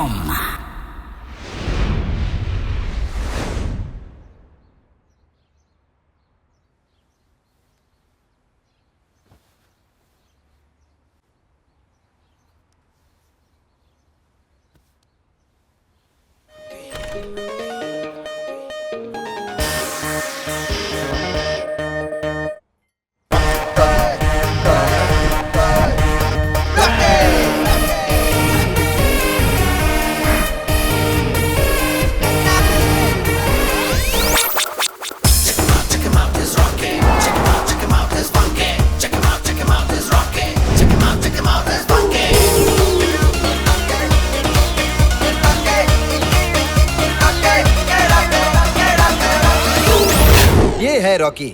Boom! ये है Rocky.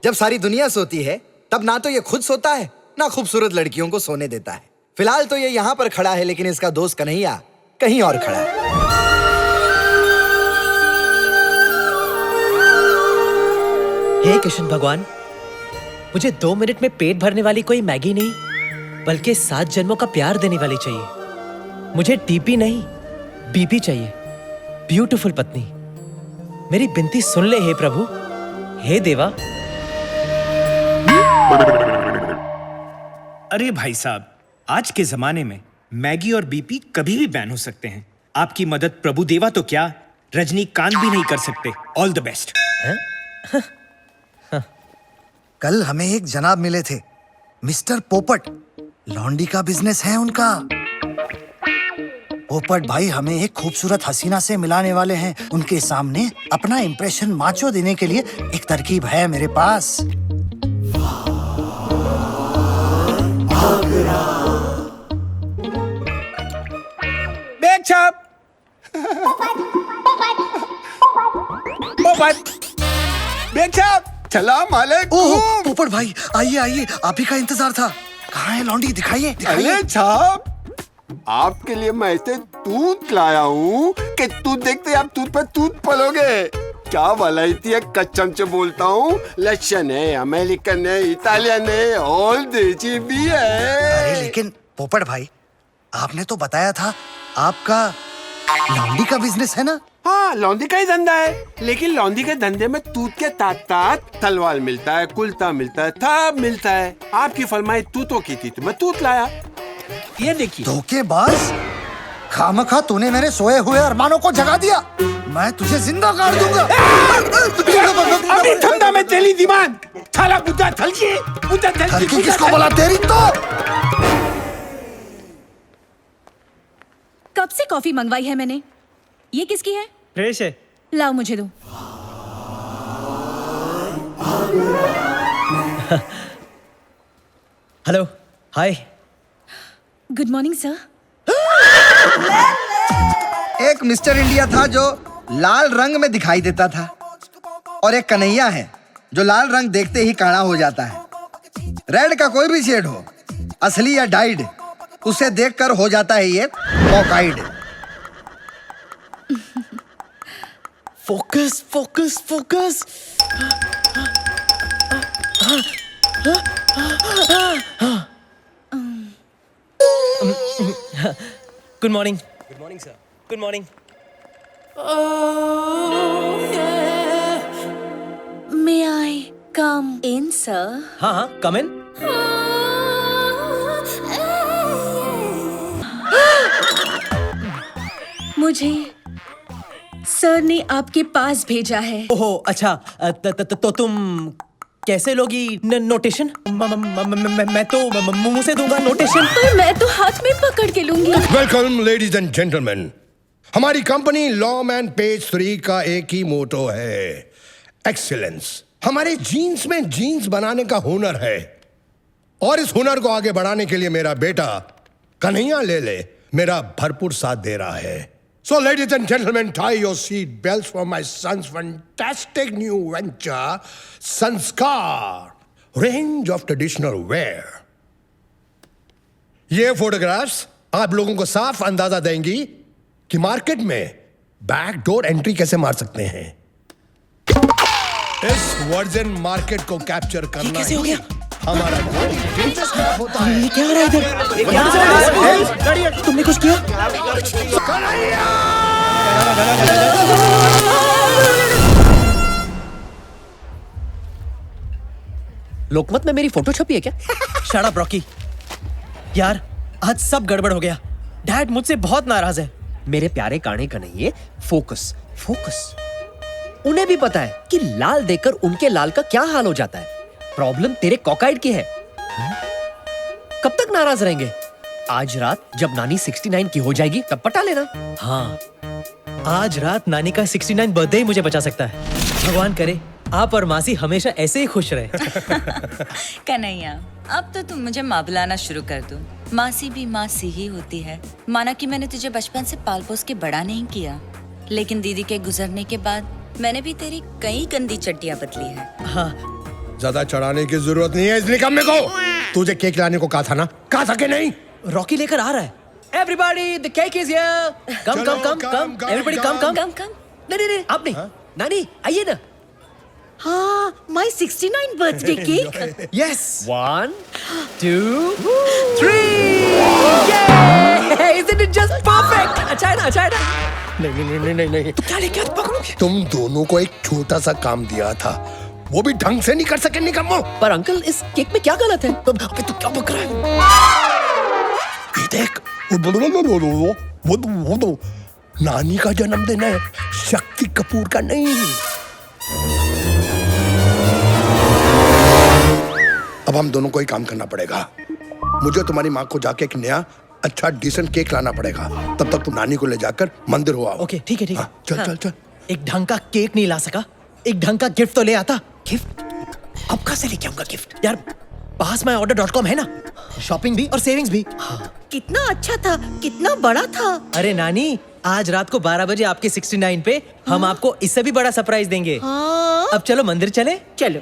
जब सारी दुनिया सोती है तब ना तो ये खुद सोता है ना खूबसूरत लड़कियों को सोने देता है। फिलहाल तो ये यहाँ पर खड़ा है, लेकिन इसका दोस्त कन्हैया कहीं और खड़ा है। हे कृष्ण भगवान, मुझे 2 मिनट में पेट भरने वाली कोई मैगी नहीं, बल्कि 7 जन्मों का प्यार देने वाली चाहिए। मुझे टीपी नहीं, बीपी चाहिए। ब्यूटीफुल पत्नी, मेरी विनती सुन ले हे प्रभु, हे देवा। अरे भाई साहब, आज के जमाने में मैगी और बीपी कभी भी बैन हो सकते हैं। आपकी मदद प्रभु देवा तो क्या, रजनीकांत भी नहीं कर सकते। All the best. कल हमें एक जनाब मिले थे, मिस्टर पोपट। लॉन्डी का बिजनेस है उनका। पोपट भाई हमें एक खूबसूरत हसीना से मिलाने वाले हैं। उनके सामने अपना इंप्रेशन माचो देने के लिए एक तरकीब है मेरे पास। बैग छाप। पोपट, बैग छाप। चला मालिक। ओह पोपट भाई, आइए आइए, आप ही का इंतजार था। कहाँ है लॉन्डी? दिखाइए दिखाइए। अरे छाप, आपके लिए मैं ऐसे दूध लाया हूँ कि दूध देखते आप दूध पे दूध पलोगे। क्या वलायती है, कच्चम से बोलता हूँ। लक्षण है, अमेरिकन है, इटालियन है, ऑल देसी भी है। अरे लेकिन पोपट भाई, आपने तो बताया था आपका लॉन्डी का बिजनेस है ना? हाँ, लौंडी का ही धंधा है, लेकिन लौंडी के धंधे में दूध के तात तलवार मिलता है, कुल्ता मिलता है, थाप मिलता है। आपकी फरमाइश तूतों की थी तो मैं तूत लाया। ये देखिए। धोखेबाज, खामखा तूने मेरे सोए हुए अरमानों को जगा दिया। मैं तुझे जिंदा काट दूंगा। अभी ठंडा में तेली दिमाग, थाला बुद्धा थलकी, बुद्धा हल्की किसको बोला तेरी तो? कब से कॉफी मंगवाई है मैंने। ये किसकी है? फ्रेश है। लाओ मुझे दो। Hello, hi. Good morning sir. एक मिस्टर इंडिया था जो लाल रंग में दिखाई देता था, और एक कन्हैया है जो लाल रंग देखते ही काला हो जाता है। रेड का कोई भी शेड हो, असली या डाइड, उसे देखकर हो जाता है ये कॉकाइड। Focus focus focus. Good morning. Good morning sir. Good morning. May I come in sir? हाँ हाँ, कम इन। मुझे सर ने आपके पास भेजा है। ओहो अच्छा, तो तुम कैसे लोगी नोटेशन? मैं तो मुंह से दूंगा नोटेशन। पर मैं तो हाथ में पकड़ के लूंगी। Welcome ladies and gentleman. हमारी कंपनी लॉम एंड पेज 3 का एक ही मोटो है, एक्सीलेंस। हमारे जीन्स में जीन्स बनाने का हुनर है, और इस हुनर को आगे बढ़ाने के लिए मेरा बेटा कन्हैया ले मेरा भरपूर साथ दे रहा है। So, ladies and gentlemen, tie your seat belts for my son's fantastic new venture, Sanskar, range of traditional wear. ये फोटोग्राफ्स आप लोगों को साफ अंदाजा देंगी कि मार्केट में बैकडोर एंट्री कैसे मार सकते हैं। इस वर्जिन मार्केट को कैप्चर करना कैसे हो गया? हमारा ट्रेन स्क्रैप होता है। ये क्या हो रहा है इधर? यहाँ से तुमने कुछ किया? लोकमत में मेरी फोटो छपी है क्या? Shut up Rocky. यार आज सब गड़बड़ हो गया। डैड मुझसे बहुत नाराज है। मेरे प्यारे काने का नहीं है, फोकस फोकस। उन्हें भी पता है कि लाल देखकर उनके लाल का क्या हाल हो जाता है। प्रॉब्लम तेरे कॉकाइड की है। कब तक नाराज रहेंगे? आज रात जब नानी 69 की हो जाएगी तब पटा लेना। हाँ, आज रात नानी का 69 बर्थडे ही मुझे बचा सकता है। भगवान करे आप और मासी हमेशा ऐसे ही खुश रहे। कन्हैया, अब तो तुम मुझे माँ बुलाना शुरू कर दो। मासी भी मासी ही होती है। माना कि मैंने तुझे बचपन से पाल पोस के बड़ा नहीं किया, लेकिन दीदी के गुजरने के बाद मैंने भी तेरी कई गंदी चड्डियाँ बदली है। हाँ, ज्यादा चढ़ाने की जरूरत नहीं है इस निकम्मे को। तुझे केक लाने को कहा था ना, कहा था कि नहीं? रॉकी लेकर आ रहा है। Everybody, the cake is here. Come, चलो, come, come, come, come. Everybody, come, come. कम कम। नहीं आप नहीं। नानी आइए ना। हाँ, my 69 birthday cake. Yes. 1 2 3. Yay! Isn't it just perfect? अच्छा है ना, अच्छा है ना? नहीं। क्या लेके पकड़ोगे? तुम दोनों को एक छोटा सा काम दिया था, वो भी ढंग से नहीं कर सके निकम्मो। पर अंकल इस केक में क्या गलत है? अबे तू क्या बक रहा है? ये देख, वो नानी का जन्मदिन है, शक्ति कपूर का नहीं। अब हम दोनों को ही काम करना पड़ेगा। मुझे तुम्हारी माँ को जाके एक नया अच्छा डिसेंट केक लाना पड़ेगा। तब तक तुम नानी को ले जाकर मंदिर हो आओ। ओके, ठीक है, ठीक है। हाँ, चल चल चल। एक ढंग का केक नहीं ला सका, एक ढंग का गिफ्ट तो ले आता। गिफ्ट? अब कहाँ से लेके आऊंगा गिफ्ट? यार पास में order.com है ना, शॉपिंग भी और सेविंग्स भी। कितना अच्छा था, कितना बड़ा था। अरे नानी, आज रात को 12 बजे आपके 69 पे हम आपको इससे भी बड़ा सरप्राइज देंगे। हाँ। अब चलो मंदिर चले। चलो।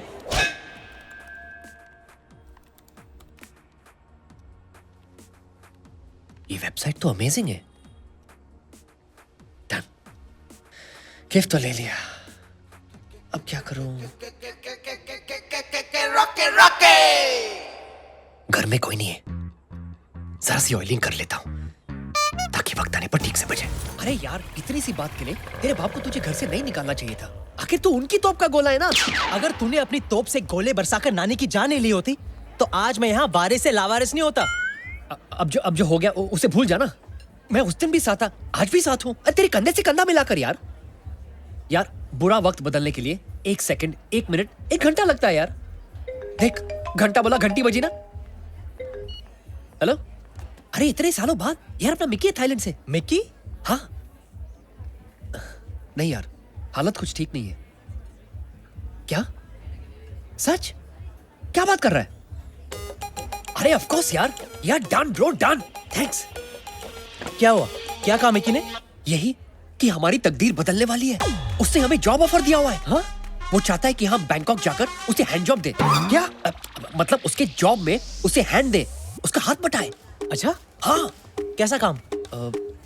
ये वेबसाइट तो अमेजिंग है। डन, गिफ्ट तो ले लिया। अब क्या करूं? घर में कोई नहीं है, जरा सी ऑयलिंग कर लेता हूं ताकि वक्त आने पर ठीक से बजे। अरे यार, इतनी सी बात के लिए तेरे बाप को तुझे घर से नहीं निकालना चाहिए था। आखिर तू उनकी तोप का गोला है ना। अगर तूने अपनी तोप से गोले बरसाकर नानी की जान नहीं ली होती तो आज मैं यहाँ वारिस से लावारिस नहीं होता। अब जो हो गया उसे भूल जाना। मैं उस दिन भी साथ था, आज भी साथ हूं। अरे तेरे कंधे से कंधा मिलाकर यार बुरा वक्त बदलने के लिए 1 सेकंड, 1 मिनट, 1 घंटा लगता है यार। देख, घंटा बोला, घंटी बजी ना। हेलो, अरे इतने सालों बाद यार अपना मिक्की है थाईलैंड से। मिक्की? हाँ, नहीं यार, हालत कुछ ठीक नहीं है। क्या? सच? क्या बात कर रहा है? अरे ऑफ कोर्स यार डन ब्रो, डन, थैंक्स। क्या हुआ? क्या कहा मिक्की ने? यही कि हमारी तकदीर बदलने वाली है। उसने हमें जॉब ऑफर दिया हुआ है। हाँ? वो चाहता है कि हम बैंकॉक जाकर उसे हैंड जॉब दे। क्या? मतलब उसके जॉब में उसे हैंड दे, उसका हाथ बटाए। अच्छा, हाँ। कैसा काम?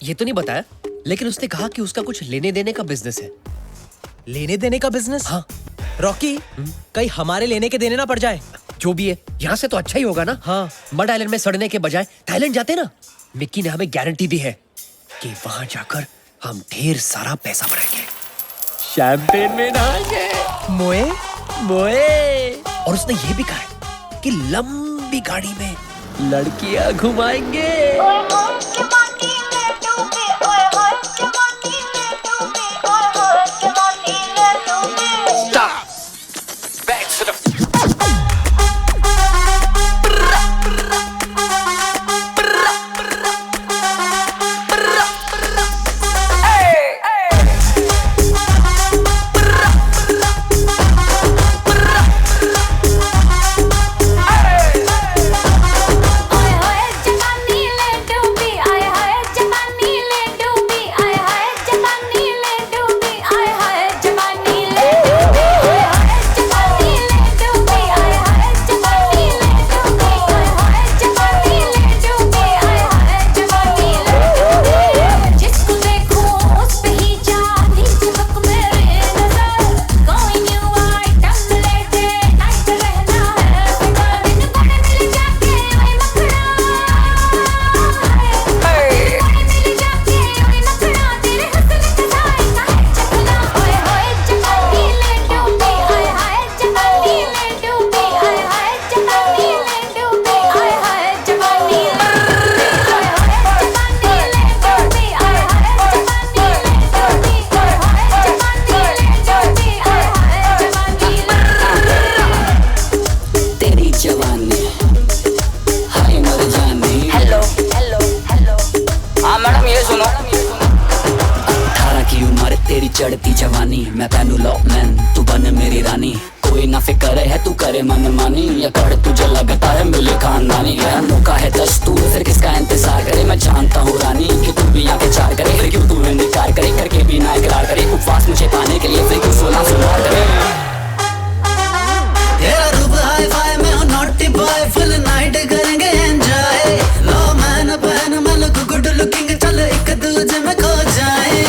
ये तो नहीं बताया, लेकिन उसने कहा कि उसका कुछ लेने देने का बिजनेस है। लेने देने का बिजनेस? हाँ। रॉकी, कहीं हमारे लेने के देने ना पड़ जाए। जो भी है, यहाँ से तो अच्छा ही होगा ना। हाँ। मड आइलैंड में सड़ने के बजाय थाईलैंड जाते ना। मिक्की ने हमें गारंटी दी है कि वहां जाकर हम ढेर सारा पैसा बनाएंगे, शैंपेन में नहाएंगे, मोए मोए। और उसने ये भी कहा है कि लंबी गाड़ी में लड़कियां घुमाएंगे। जवानी ले डूबी चढ़ती जवानी मैं पहनू लॉकमैन तू बन मेरी रानी कोई ना फिक्र है तू करे मन मानी या कर तुझे लगता है मिले खानदानी है मौका है दस्तूर फिर किसका इंतजार करे मैं जानता हूँ रानी कि तू भी आके चार करे फिर क्यों तू इनकार करे करके भी ना इकरार करे उपवास मुझे पाने के लिए फिर क्यों 16 सुनार करे तेरा रूप हाई फाई में हूँ नॉटी बॉय फुल नाइट करेंगे एंजॉय लो मैन बहन मैं लुक गुड लुकिंग चल एक दूजे में खो जाए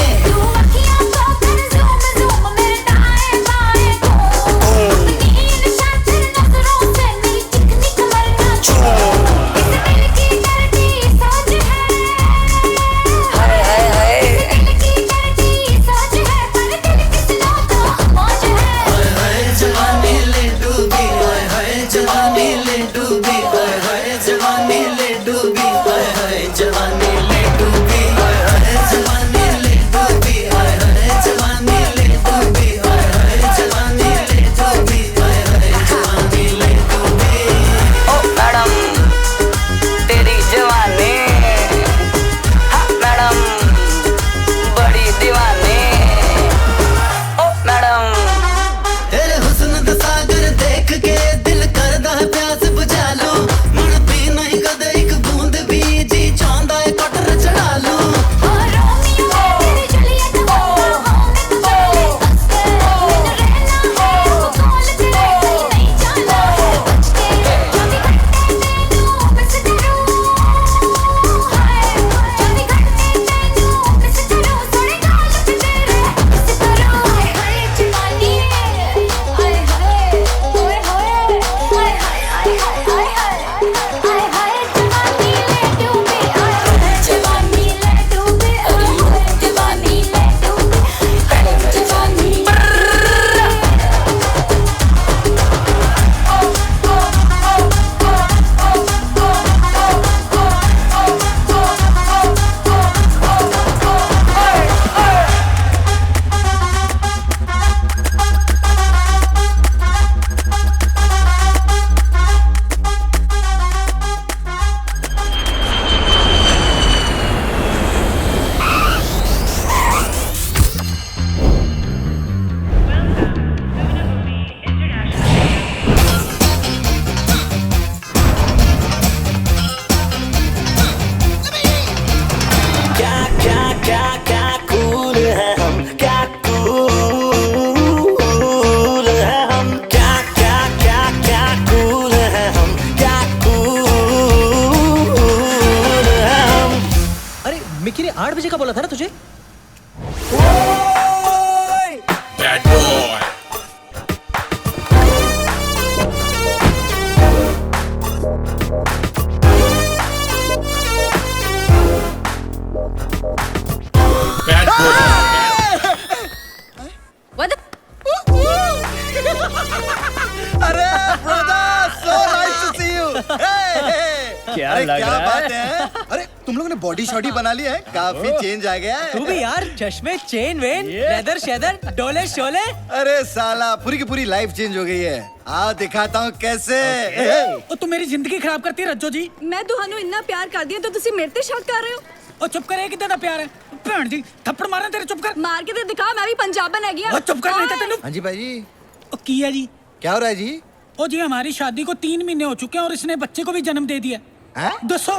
मिकी ने 8 बजे का बोला था ना तुझे? Bad boy. Bad boy. What the? अरे brother, so nice to see you. क्या अरे लग क्या रहा है? बात है? अरे तुम लोगों ने बॉडी शॉडी बना ली है, काफी चेंज आ गया है। तू भी यार, चश्मे, चेन वेन, लेदर शेदर, डोले शोले। अरे साला पूरी की पूरी लाइफ चेंज हो गई है। आओ दिखाता हूँ कैसे। ਉਹ ਤੂੰ ਮੇਰੀ ਜ਼ਿੰਦਗੀ ਖਰਾਬ ਕਰਤੀ ਹੈ ਰੱਜੋ ਜੀ। ਮੈਂ ਤੁਹਾਨੂੰ ਇੰਨਾ ਪਿਆਰ ਕਰਦੀ ਹਾਂ ਤਾਂ ਤੁਸੀਂ ਮੇਰੇ ਤੇ ਸ਼ੱਕ ਕਰ ਰਹੇ ਹੋ। ਉਹ ਚੁੱਪ ਕਰ, ਇਹ ਕਿੱਦਾਂ ਦਾ ਪਿਆਰ ਹੈ? ਭੈਣ ਜੀ ਥੱਪੜ ਮਾਰਾਂ ਤੇਰੇ, ਚੁੱਪ ਕਰ। ਮਾਰ ਕੇ ਤੇ ਦਿਖਾ, ਮੈਂ ਵੀ ਪੰਜਾਬਣ ਹੈਗੀ ਆ। ਉਹ ਚੁੱਪ ਕਰ, ਨਹੀਂ ਤਾਂ ਤੈਨੂੰ। हाँ जी भाई जी, ਉਹ ਕੀ ਹੈ जी? क्या हो रहा है जी? ਉਹ जी हमारी शादी को 3 महीने हो चुके हैं और इसने बच्चे को भी जन्म दे दिया। हैं? दसो।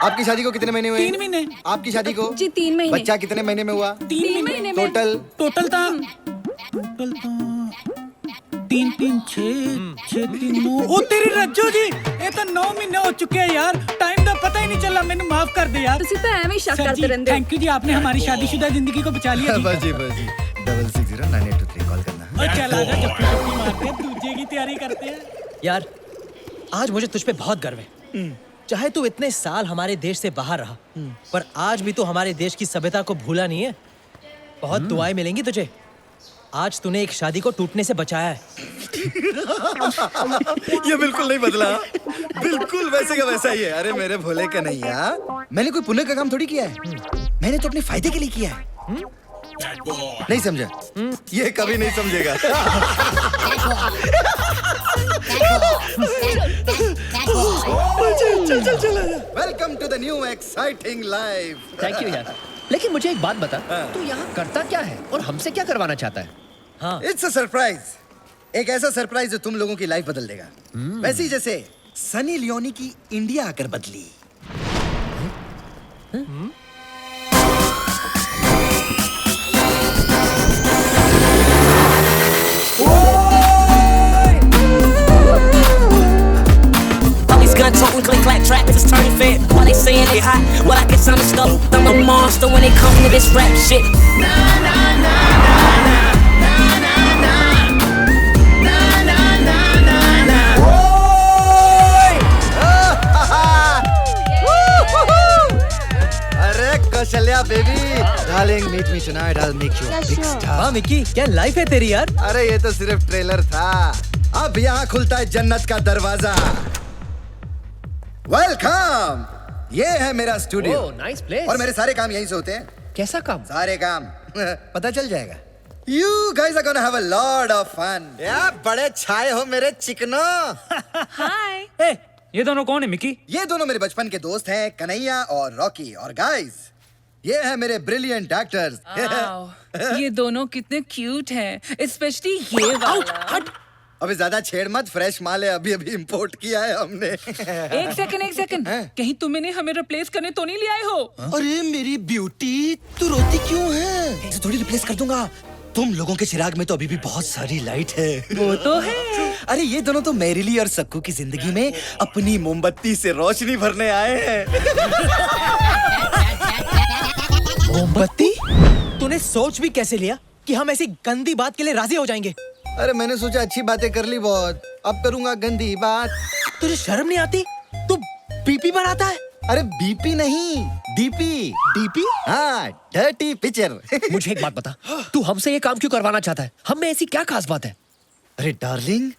आपकी शादी को कितने महीने हुए? 3 महीने। आपकी शादी को? जी 3 महीने। बच्चा कितने महीने में हुआ? 3 महीने में। टोटल? टोटल था 3 3 6 6 3 9। ओ तेरी रज्जो जी, ये तो 9 महीने हो चुके हैं यार। टाइम का पता ही नहीं चला, मैंने माफ कर दे यार। ਤੁਸੀਂ ਤਾਂ ਐਵੇਂ ਹੀ ਸ਼ੱਕ सर ਕਰਦੇ जी, ਰਹਿੰਦੇ ਹੋ। थैंक यू जी, आपने हमारी शादीशुदा जिंदगी को बचा लिया जी। बस जी 660982 कॉल करना। और चल आजा, जप्पी जप्पी मारते हैं, दूजे की तैयारी करते हैं। यार, आज मुझे तुझ पे बहुत गर्व है। चाहे तू इतने साल हमारे देश से बाहर रहा, पर आज भी तू हमारे देश की सभ्यता को भूला नहीं है। बहुत दुआएं मिलेंगी तुझे। आज तूने एक शादी को टूटने से बचाया है। ये बिल्कुल नहीं बदला, बिल्कुल वैसे का वैसा ही है। अरे मेरे भोले कन्हैया, मैंने कोई पुण्य का काम थोड़ी किया है, मैंने तो अपने फायदे के लिए किया है। नहीं समझा? ये कभी नहीं समझेगा। चल। Welcome to the new exciting life. Thank you यार। लेकिन मुझे एक बात बता, तू यहाँ करता क्या है और हमसे क्या करवाना चाहता है? हाँ इट्स अ सरप्राइज, एक ऐसा सरप्राइज जो तुम लोगों की लाइफ बदल देगा। वैसे ही जैसे सनी लियोनी की इंडिया आकर बदली। Gun toting, click clack, trap is turning fit. While they saying they hot, well I guess I'm a stuff. I'm a monster when it comes to this rap shit. अरे Kaushalya baby, darling meet me tonight, I will make you a big star. वाह Mickey, क्या life है तेरी यार। अरे ये तो सिर्फ ट्रेलर था, अब यहाँ खुलता है जन्नत का दरवाजा। वेलकम, ये है मेरा स्टूडियो। ओह, नाइस प्लेस। और मेरे सारे काम यहीं से होते हैं। कैसा काम? सारे काम पता चल जाएगा। You guys are gonna have a lot of fun. या बड़े छाए हो मेरे चिकनो। हाय। ए, ये दोनों कौन है मिकी? ये दोनों मेरे बचपन के दोस्त हैं, कन्हैया और रॉकी। और गाइस, ये है मेरे ब्रिलियंट एक्टर्स। ये दोनों कितने क्यूट हैं, स्पेशली ये वाला। हट, अभी ज्यादा छेड़ मत, फ्रेश माल है, अभी अभी इंपोर्ट किया है हमने। एक सेकंड, कहीं तुम इन्हें हमें रिप्लेस करने तो नहीं ले आए हो? अरे मेरी ब्यूटी, तू रोती क्यों है? इसे थोड़ी रिप्लेस कर दूंगा। तुम लोगों के चिराग में तो अभी भी बहुत सारी लाइट है। वो तो है। अरे ये दोनों तो मैरिली और सक्कू की जिंदगी में अपनी मोमबत्ती से रोशनी भरने आए हैं। मोमबत्ती? तूने सोच भी कैसे लिया कि हम ऐसी गंदी बात के लिए राजी हो जाएंगे? अरे मैंने सोचा अच्छी बातें कर ली बहुत, अब करूंगा गंदी बात। तुझे शर्म नहीं आती? तू बीपी बनाता है? अरे बीपी नहीं, डीपी। डीपी? हाँ, डर्टी पिक्चर। मुझे एक बात बता, तू हमसे ये काम क्यों करवाना चाहता है? हम में ऐसी क्या खास बात है? अरे डार्लिंग,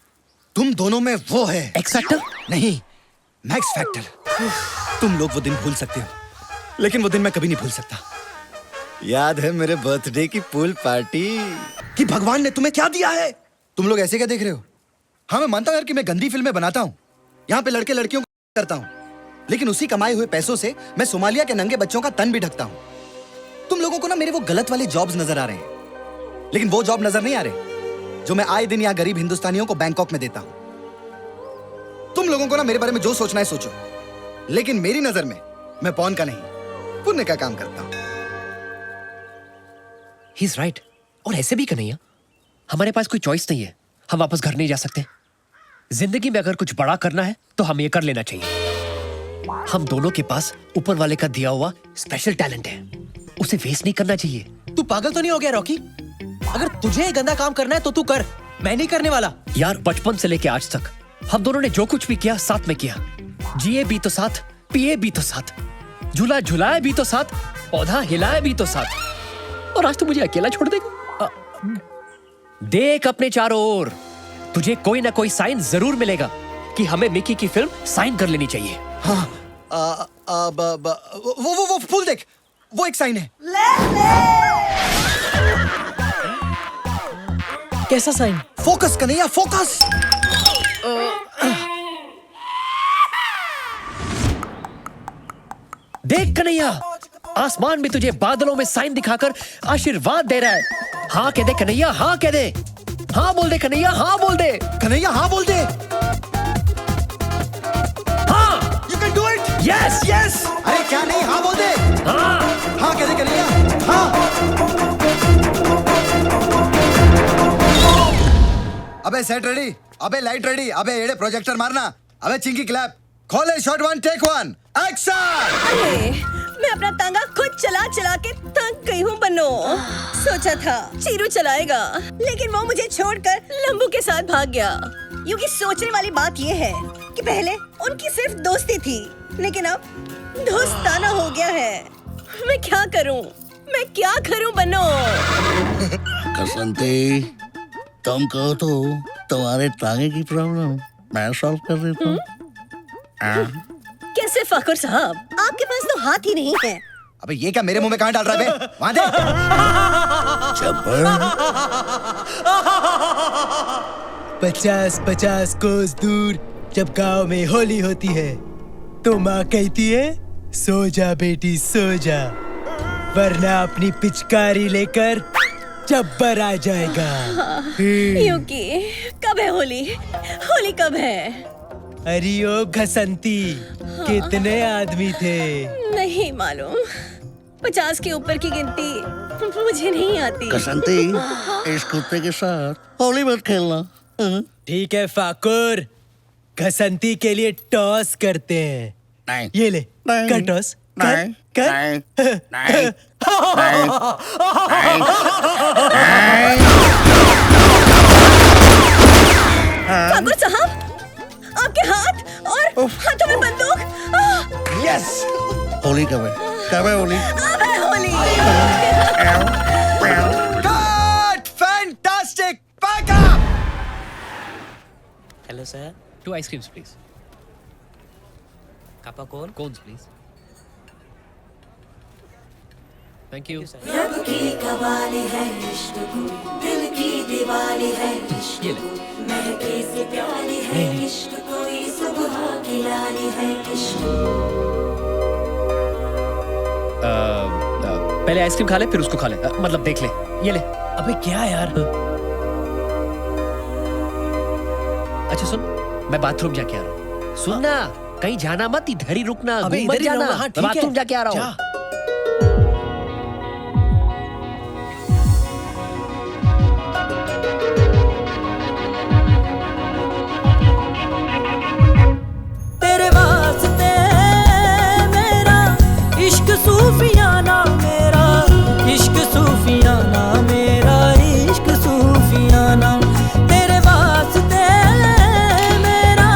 तुम दोनों में वो है एक्स फैक्टर? नहीं, मैक्स फैक्टर। तुम लोग वो दिन भूल सकते हो, लेकिन वो दिन मैं कभी नहीं भूल सकता। याद है मेरे बर्थडे की पूल पार्टी? कि भगवान ने तुम्हें क्या दिया है? तुम लोग ऐसे क्या देख रहे हो? हाँ, मैं मानता हूँ यार कि मैं गंदी फिल्में बनाता हूँ, यहाँ पे लड़के लड़कियों को करता हूँ, लेकिन उसी कमाए हुए पैसों से मैं सोमालिया के नंगे बच्चों का तन भी ढकता हूँ। तुम लोगों को ना मेरे वो गलत वाले जॉब्स नजर आ रहे हैं, लेकिन वो जॉब नजर नहीं आ रहे जो मैं आए दिन यहाँ गरीब हिंदुस्तानियों को बैंकॉक में देता हूँ। तुम लोगों को ना मेरे बारे में जो सोचना है सोचो, लेकिन मेरी नजर में मैं पौन का नहीं, पुण्य का काम करता हूँ। He is right. और ऐसे भी कन्हैया, हमारे पास कोई चॉइस नहीं है, हम वापस घर नहीं जा सकते। जिंदगी में अगर कुछ बड़ा करना है तो हम ये कर लेना चाहिए। हम दोनों के पास ऊपर वाले का दिया हुआ स्पेशल टैलेंट है, उसे वेस्ट नहीं करना चाहिए। तू पागल तो नहीं हो गया रॉकी? अगर तुझे ये गंदा काम करना है तो तू कर, मैं नहीं करने वाला। यार, बचपन से लेके आज तक हम दोनों ने जो कुछ भी किया साथ में किया। जिए भी तो साथ, पिए भी तो साथ, झूला झुलाए भी तो साथ, पौधा हिलाए भी तो साथ, और आज तो मुझे अकेला छोड़ देगा? देख अपने चारों ओर, तुझे कोई ना कोई साइन जरूर मिलेगा कि हमें मिकी की फिल्म साइन कर लेनी चाहिए। हाँ, वो फूल देख, वो एक साइन है। कैसा साइन? Focus Kanhaiya, focus. देख कन्हैया, आसमान भी तुझे बादलों में साइन दिखाकर आशीर्वाद दे रहा है। हाँ कह दे कन्हैया, हाँ कह दे, हाँ बोल दे कन्हैया, हाँ बोल दे कन्हैया, हाँ बोल दे। हाँ, you can do it. Yes yes. अरे क्या नहीं, हाँ बोल दे। हाँ हाँ कह दे कन्हैया, हाँ। अबे सेट रेडी, अबे लाइट रेडी, अबे एड़े प्रोजेक्टर मारना, अबे चिंकी क्लैप, खोले शॉट 1 टेक 1 एक्शन। अरे, मैं अपना तांगा खुद चला चला के थक गई हूँ बन्नो। सोचा था चीरू चलाएगा, लेकिन वो मुझे छोड़कर लंबू के साथ भाग गया। यूँ सोचने वाली बात ये है कि पहले उनकी सिर्फ दोस्ती थी, लेकिन अब दोस्ताना हो गया है। मैं क्या करूँ, मैं क्या करूँ बन्नो? कसंती, तुम कहो तो तुम्हारे टांगे की प्रॉब्लम मैं सॉल्व कर देता हूँ। कैसे फखर साहब, आपके पास तो हाथ ही नहीं है। अबे ये क्या मेरे मुंह में कहाँ डाल रहा है बे? वहाँ दे। 50-50 कोस दूर जब गांव में होली होती है तो माँ कहती है, सो जा बेटी सो जा। वरना अपनी पिचकारी लेकर जब्बर आ जाएगा। यूकी, कब है होली? होली कब है? अरे ओ घसंती, कितने आदमी थे? नहीं मालूम। 50 के ऊपर की गिनती मुझे नहीं आती। कसंती, इस कुत्ते के साथ होली मत खेलना। ठीक है फाकुर, घसंती के लिए टॉस करते हैं। नहीं, ये ले, नहीं, कर टॉस, कर, नहीं, कर। नहीं, नहीं, ठाकुर साहब, आपके हाथ और हाथों में बंदूक। यस, होली कब है? कब है होली? अब है Holi. Cut! Fantastic! Back up! Hello sir, 2 ice creams please. कापा कौन? Cones please. Thank you. रब की कवाली है इश्क को, दिल की दिवाली है इश्क ये को, महके से प्यारी है इश्क कोई सुबह की लाली है इश्क। पहले आइसक्रीम खा ले फिर उसको खा ले, मतलब देख ले। ये ले। अबे क्या यार? अच्छा सुन, मैं बाथरूम जाके आ रहा हूँ। सुन ना, कहीं जाना मत, इधर ही रुकना, अबे घूम मत इधर ही जाना। रहूंगा, हाँ, मैं ठीक है। बाथरूम जाके आ रहा हूँ। जा। तेरे वास्ते मेरा इश्क सूफियाना, मेरा इश्क सूफियाना, मेरा इश्क सूफियाना। तेरे वास्ते मेरा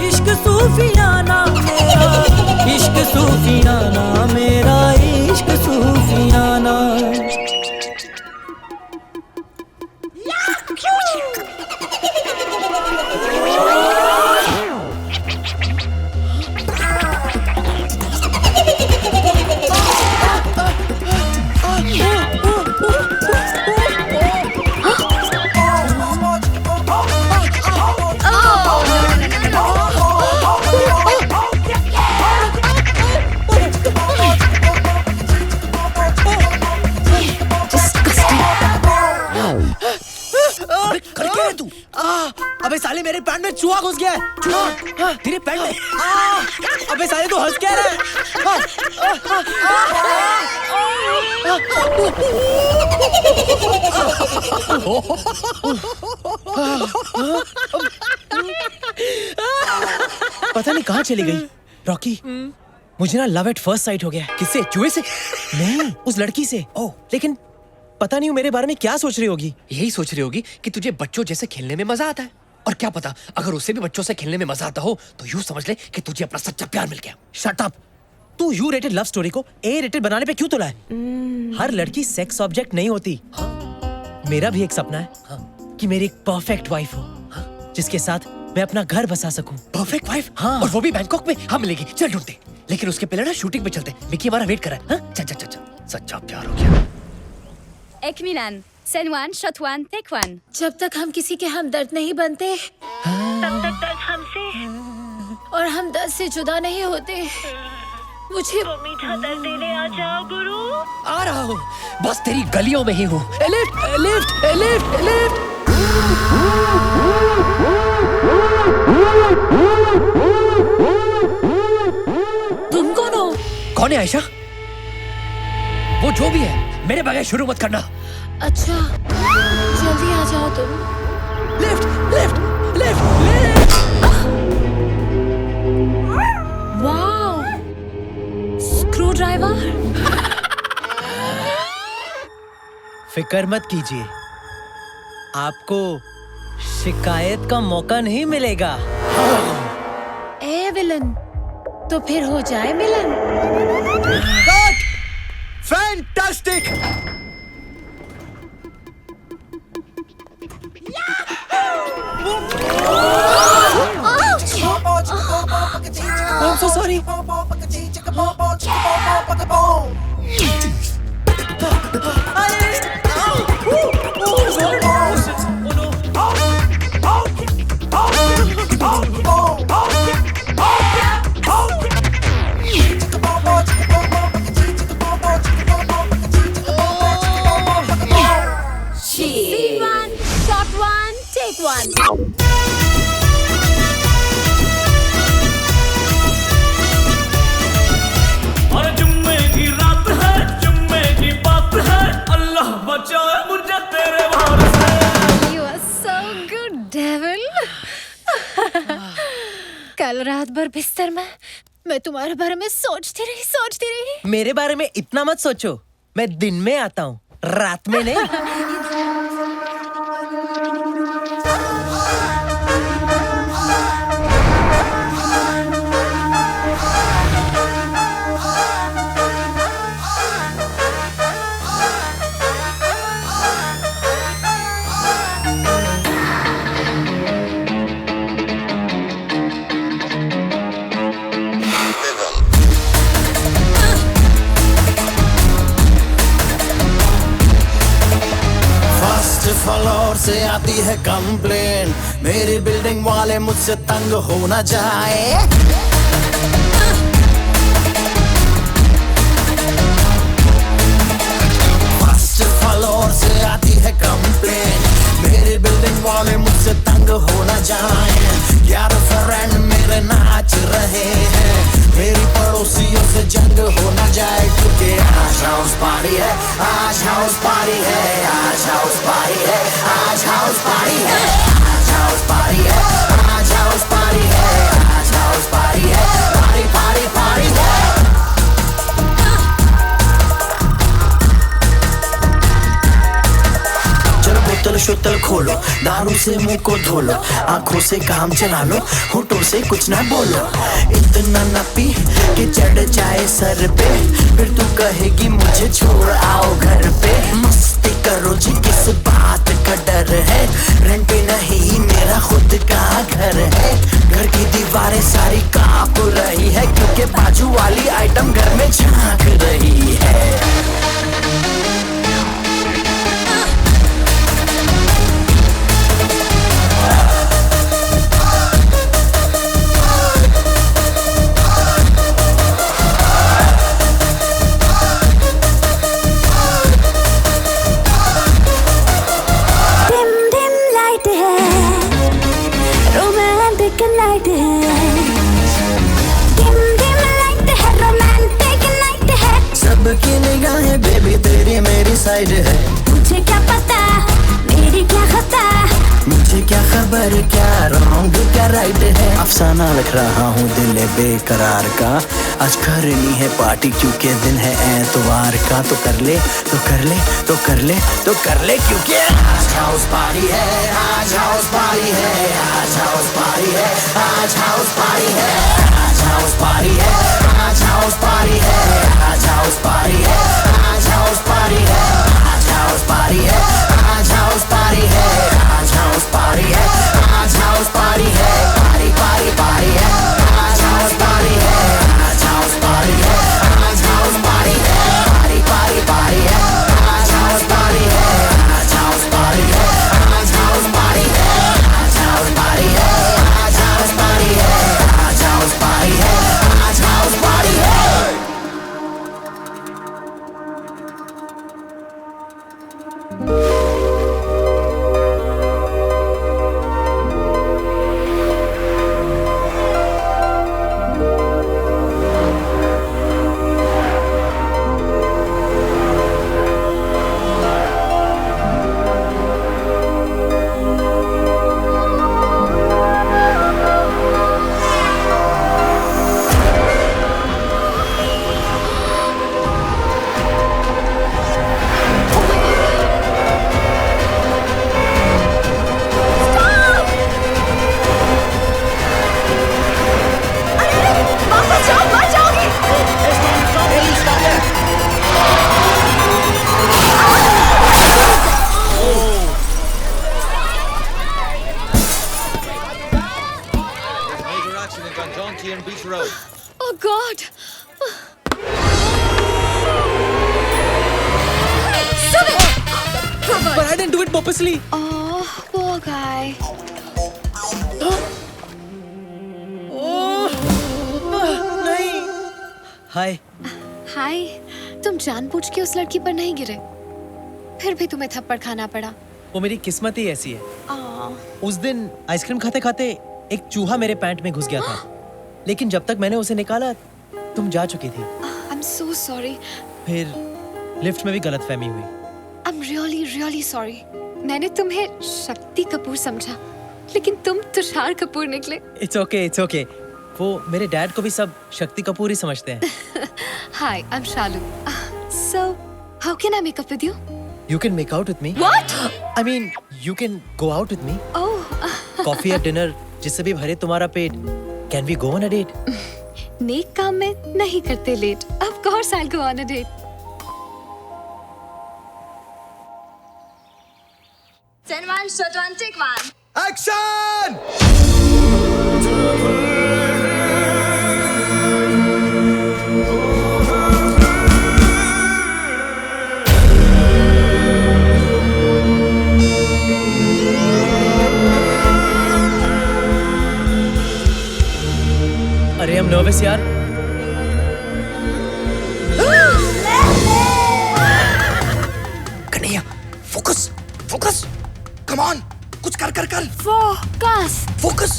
इश्क सूफियाना, मेरा इश्क सूफियाना, मेरा इश्क सूफियाना। अबे कर क्या रहा है तू? अबे साले मेरे पैंट में चूहा घुस गया है। चूहा तेरे पैंट में। अबे साले तू हंस क्या रहा है? पता नहीं कहाँ चली गई। रॉकी, मुझे ना लव एट फर्स्ट साइट हो गया। किससे? चूहे से? नहीं, उस लड़की से। ओह, लेकिन पता नहीं वो मेरे बारे में क्या सोच रही होगी। यही सोच रही होगी कि तुझे बच्चों जैसे खेलने में मजा आता है। और क्या पता, अगर उसे भी बच्चों से खेलने में मजा आता हो तो यूं समझ ले कि तुझे अपना सच्चा प्यार मिल गया। Shut up. तू यू रेटेड लव स्टोरी को ए रेटेड बनाने पे क्यों तुला है? हर लड़की सेक्स ऑब्जेक्ट नहीं होती। मेरा भी एक सपना है कि मेरी एक परफेक्ट वाइफ हो, जिसके साथ मैं अपना घर बसा सकूं। Perfect wife? हाँ। और वो भी बैंकॉक में? हम मिलेगी, चल ढूंढते। लेकिन उसके पहले ना शूटिंग पे चलते। मिकी हमारा वेट कर रहा है। चल चल चल चल। सच्चा प्यार हो गया। एक minute, scene one, shot one, take one. जब तक हम किसी के हमदर्द नहीं बनते, तब तक दर्द हमसे और हम दर्द से जुदा नहीं होते। मुझे वो मीठा दर्द देने आ जाओ गुरु। आ रहा हूँ, बस तेरी गलियों में ही हूँ। Lift lift lift lift. तुम कौन हो? कौन है आयशा? वो जो भी है, मेरे बगैर शुरू मत करना। अच्छा, जल्दी आ जाओ तुम। Lift lift lift lift. Wow, screw driver. फिक्र मत कीजिए, आपको शिकायत का मौका नहीं मिलेगा। ए विलन, तो फिर हो जाए मिलन। Cut! Fantastic! I'm so sorry. और बिस्तर में मैं तुम्हारे बारे में सोचती रही। मेरे बारे में इतना मत सोचो, मैं दिन में आता हूँ, रात में नहीं। फ्लोर से आती है कंप्लेन, मेरी बिल्डिंग वाले मुझसे तंग हो न जाए। फर्स्ट फ्लोर से आती है कंप्लेन, मेरी बिल्डिंग वाले मुझसे तंग हो न जाए। यार फ्रेंड मेरे नाच रहे हैं, मेरी पड़ोसियों से जंग हो न जाए, क्योंकि आज हाउस पार्टी है, आज हाउस पार्टी है, आज हाउस पार्टी है, आज हाउस पार्टी है, आज हाउस पार्टी है, आज हाउस पार्टी है, आज हाउस पार्टी है, पार्टी पार्टी पार्टी है। बोतल शोतल खोलो, दारू से मुंह को धो लो, आंखों से काम चला लो, होठों से कुछ ना बोलो। इतना न पी कि चढ़ जाए सर पे, फिर तू कहेगी मुझे छोड़ आओ घर पे। मस्ती करो जी, किस बात का डर है, रेंट पे नहीं मेरा खुद का घर है। घर की दीवारें सारी कांप रही है, क्योंकि बाजू वाली आइटम घर में झांक रही है। सबकी निगाहें बेबी तेरी मेरी साइड है, मुझे क्या पता मेरी क्या खता, मुझे क्या खबर क्या रॉन्ग क्या राइट है। अफसाना लिख रहा हूँ दिल बेकरार का, आज करनी है पार्टी क्योंकि दिन है एतवार का। तो कर ले तो कर ले तो कर ले तो कर ले, क्योंकि आज हाउस पार्टी है, आज हाउस पार्टी है, आज हाउस पार्टी है, आज हाउस पार्टी है, आज हाउस पार्टी है, आज हाउस पार्टी है, आज हाउस पार्टी है, आज हाउस पार्टी है, आज हाउस पार्टी है, आज हाउस पार्टी है, आज हाउस पार्टी है, आज हाउस पार्टी है, पार्टी पार्टी पार्टी है, आज हाउस पार्टी है, आज हाउस पार्टी है, आज हाउस पार्टी है, पार्टी पार्टी पार्टी है, आज हाउस पार्टी है, आज हाउस पार्टी है, आज हाउस पार्टी है, आज हाउस पार्टी है, आज हाउस पार्टी है, आज हाउस पार्टी है, आज हाउस पार्टी है। Oh God! Stop it! But I didn't do it purposely. Oh, poor guy. नहीं। हाय। हाय, तुम जानबूझ के उस लड़की पर नहीं गिरे, फिर भी तुम्हें थप्पड़ खाना पड़ा। वो मेरी किस्मत ही ऐसी है। आह, उस दिन आइसक्रीम खाते खाते एक चूहा मेरे पैंट में घुस गया था, लेकिन जब तक मैंने उसे निकाला तुम जा चुकी थी। I'm so sorry. फिर लिफ्ट में भी गलतफहमी हुई। I'm really, really sorry. मैंने तुम्हें शक्ति कपूर समझा, लेकिन तुम तुषार कपूर निकले। It's okay, it's okay. वो मेरे डैड को भी सब शक्ति कपूर ही समझते हैं. Hi, I'm Shalu. So, how can I make up with you? You can make out with me. What? I mean, you can go out with me. Oh, Coffee या dinner जिससे भी भरे तुम्हारा पेट. Can we go on a date? नेक काम में नहीं करते late. Of course I'll go on a date. Send one, shot one, take one. Action! अरे I'm nervous यार. Kanhaiya, focus, focus. Come on, कुछ कर कर कर. Focus. फोकस.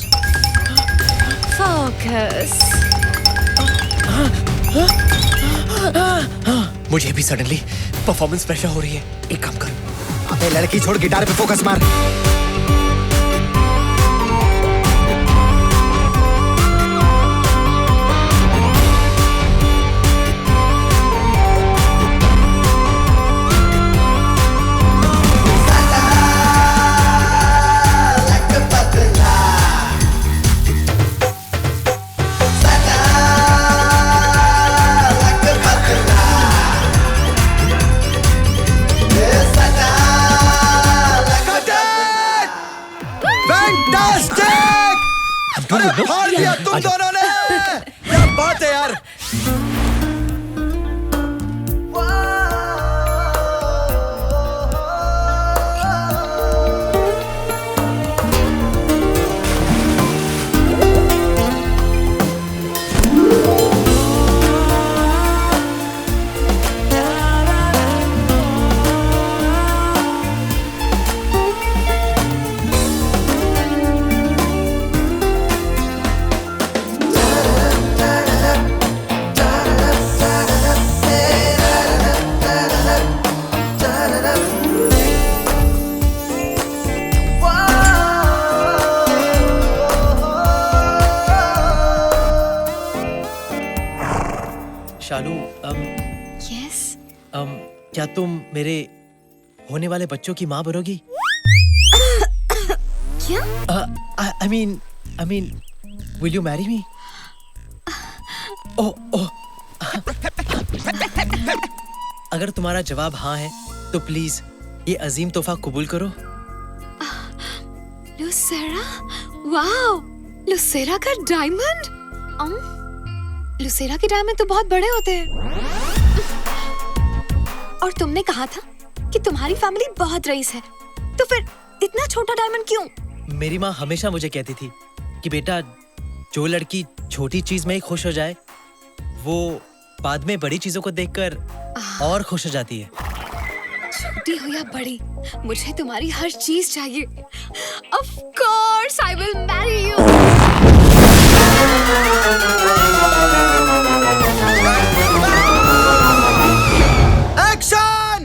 Focus. मुझे भी सडनली परफॉर्मेंस प्रेशर हो रही है. एक काम कर. अबे लड़की छोड़, गिटार पे फोकस मार. अरे हार दिया तुम दोनों ने. क्या बात है यार. शालू, Yes. क्या तुम मेरे होने वाले बच्चों की माँ बनोगी? क्या? I mean, will you marry me? Oh. अगर तुम्हारा जवाब हाँ है, तो प्लीज ये अजीम तोहफा कबूल करो. लुसेरा? वाओ! लुसेरा का डायमंड? लुसेरा के डायमंड तो बहुत बड़े होते हैं. और तुमने कहा था कि तुम्हारी फैमिली बहुत रईस है, तो फिर इतना छोटा डायमंड क्यों? मेरी माँ हमेशा मुझे कहती थी कि बेटा, जो लड़की छोटी चीज में ही खुश हो जाए, वो बाद में बड़ी चीजों को देखकर और खुश हो जाती है. छोटी हो या बड़ी, मुझे तुम्हारी हर चीज चाहिए. Of course, I will marry you. Action!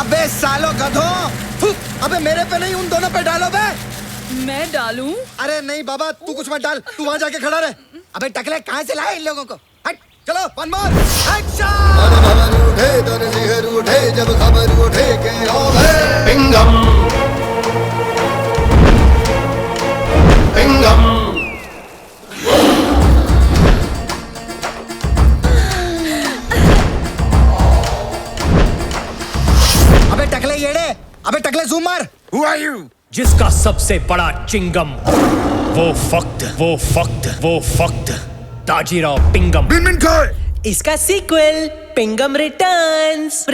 अबे सालो गधों! अबे मेरे पे नहीं, उन दोनों पे डालो बे. मैं डालूं? अरे नहीं बाबा, तू कुछ मत डाल. तू वहां जाके खड़ा रहे. अबे टकले, कहाँ से लाए इन लोगों को? हट, चलो वन मोर एक्शन. उठे दर सिहर उठे जब खबर उठे के ओ पिंगम पिंगम. अबे टकले येड़े, अबे टकले जूम मार. Who are you? जिसका सबसे बड़ा चिंगम, वो फक्त ताजीराव पिंगम. इसका सीक्वल पिंगम रिटर्न्स.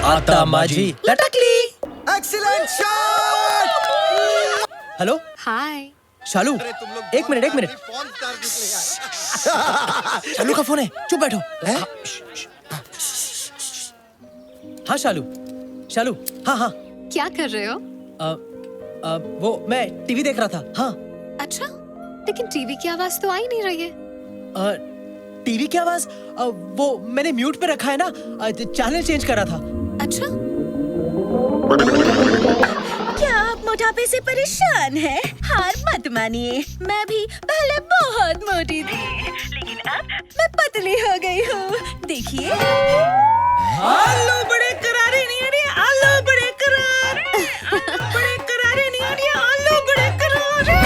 आता माझी लटकली. Excellent shot. Hello hi. Shalu, एक मिनट। शालू का फोन है, चुप बैठो। हाँ शालू, हाँ। क्या कर रहे हो? वो मैं टीवी देख रहा था। हाँ। अच्छा, लेकिन टीवी की आवाज तो आ ही नहीं रही है। टीवी की आवाज वो मैंने म्यूट पे रखा है ना, चैनल चेंज कर रहा था। अच्छा, क्या आप मोटापे से परेशान हैं? हार मत मानिए, मैं भी पहले बहुत मोटी थी, लेकिन अब मैं पतली हो गई हूँ। देखिए, आलू बड़े करारे नहीं आ रहे, आलू बड़े करारे, बड़े करारे नहीं आ रहे, आलू बड़े करारे।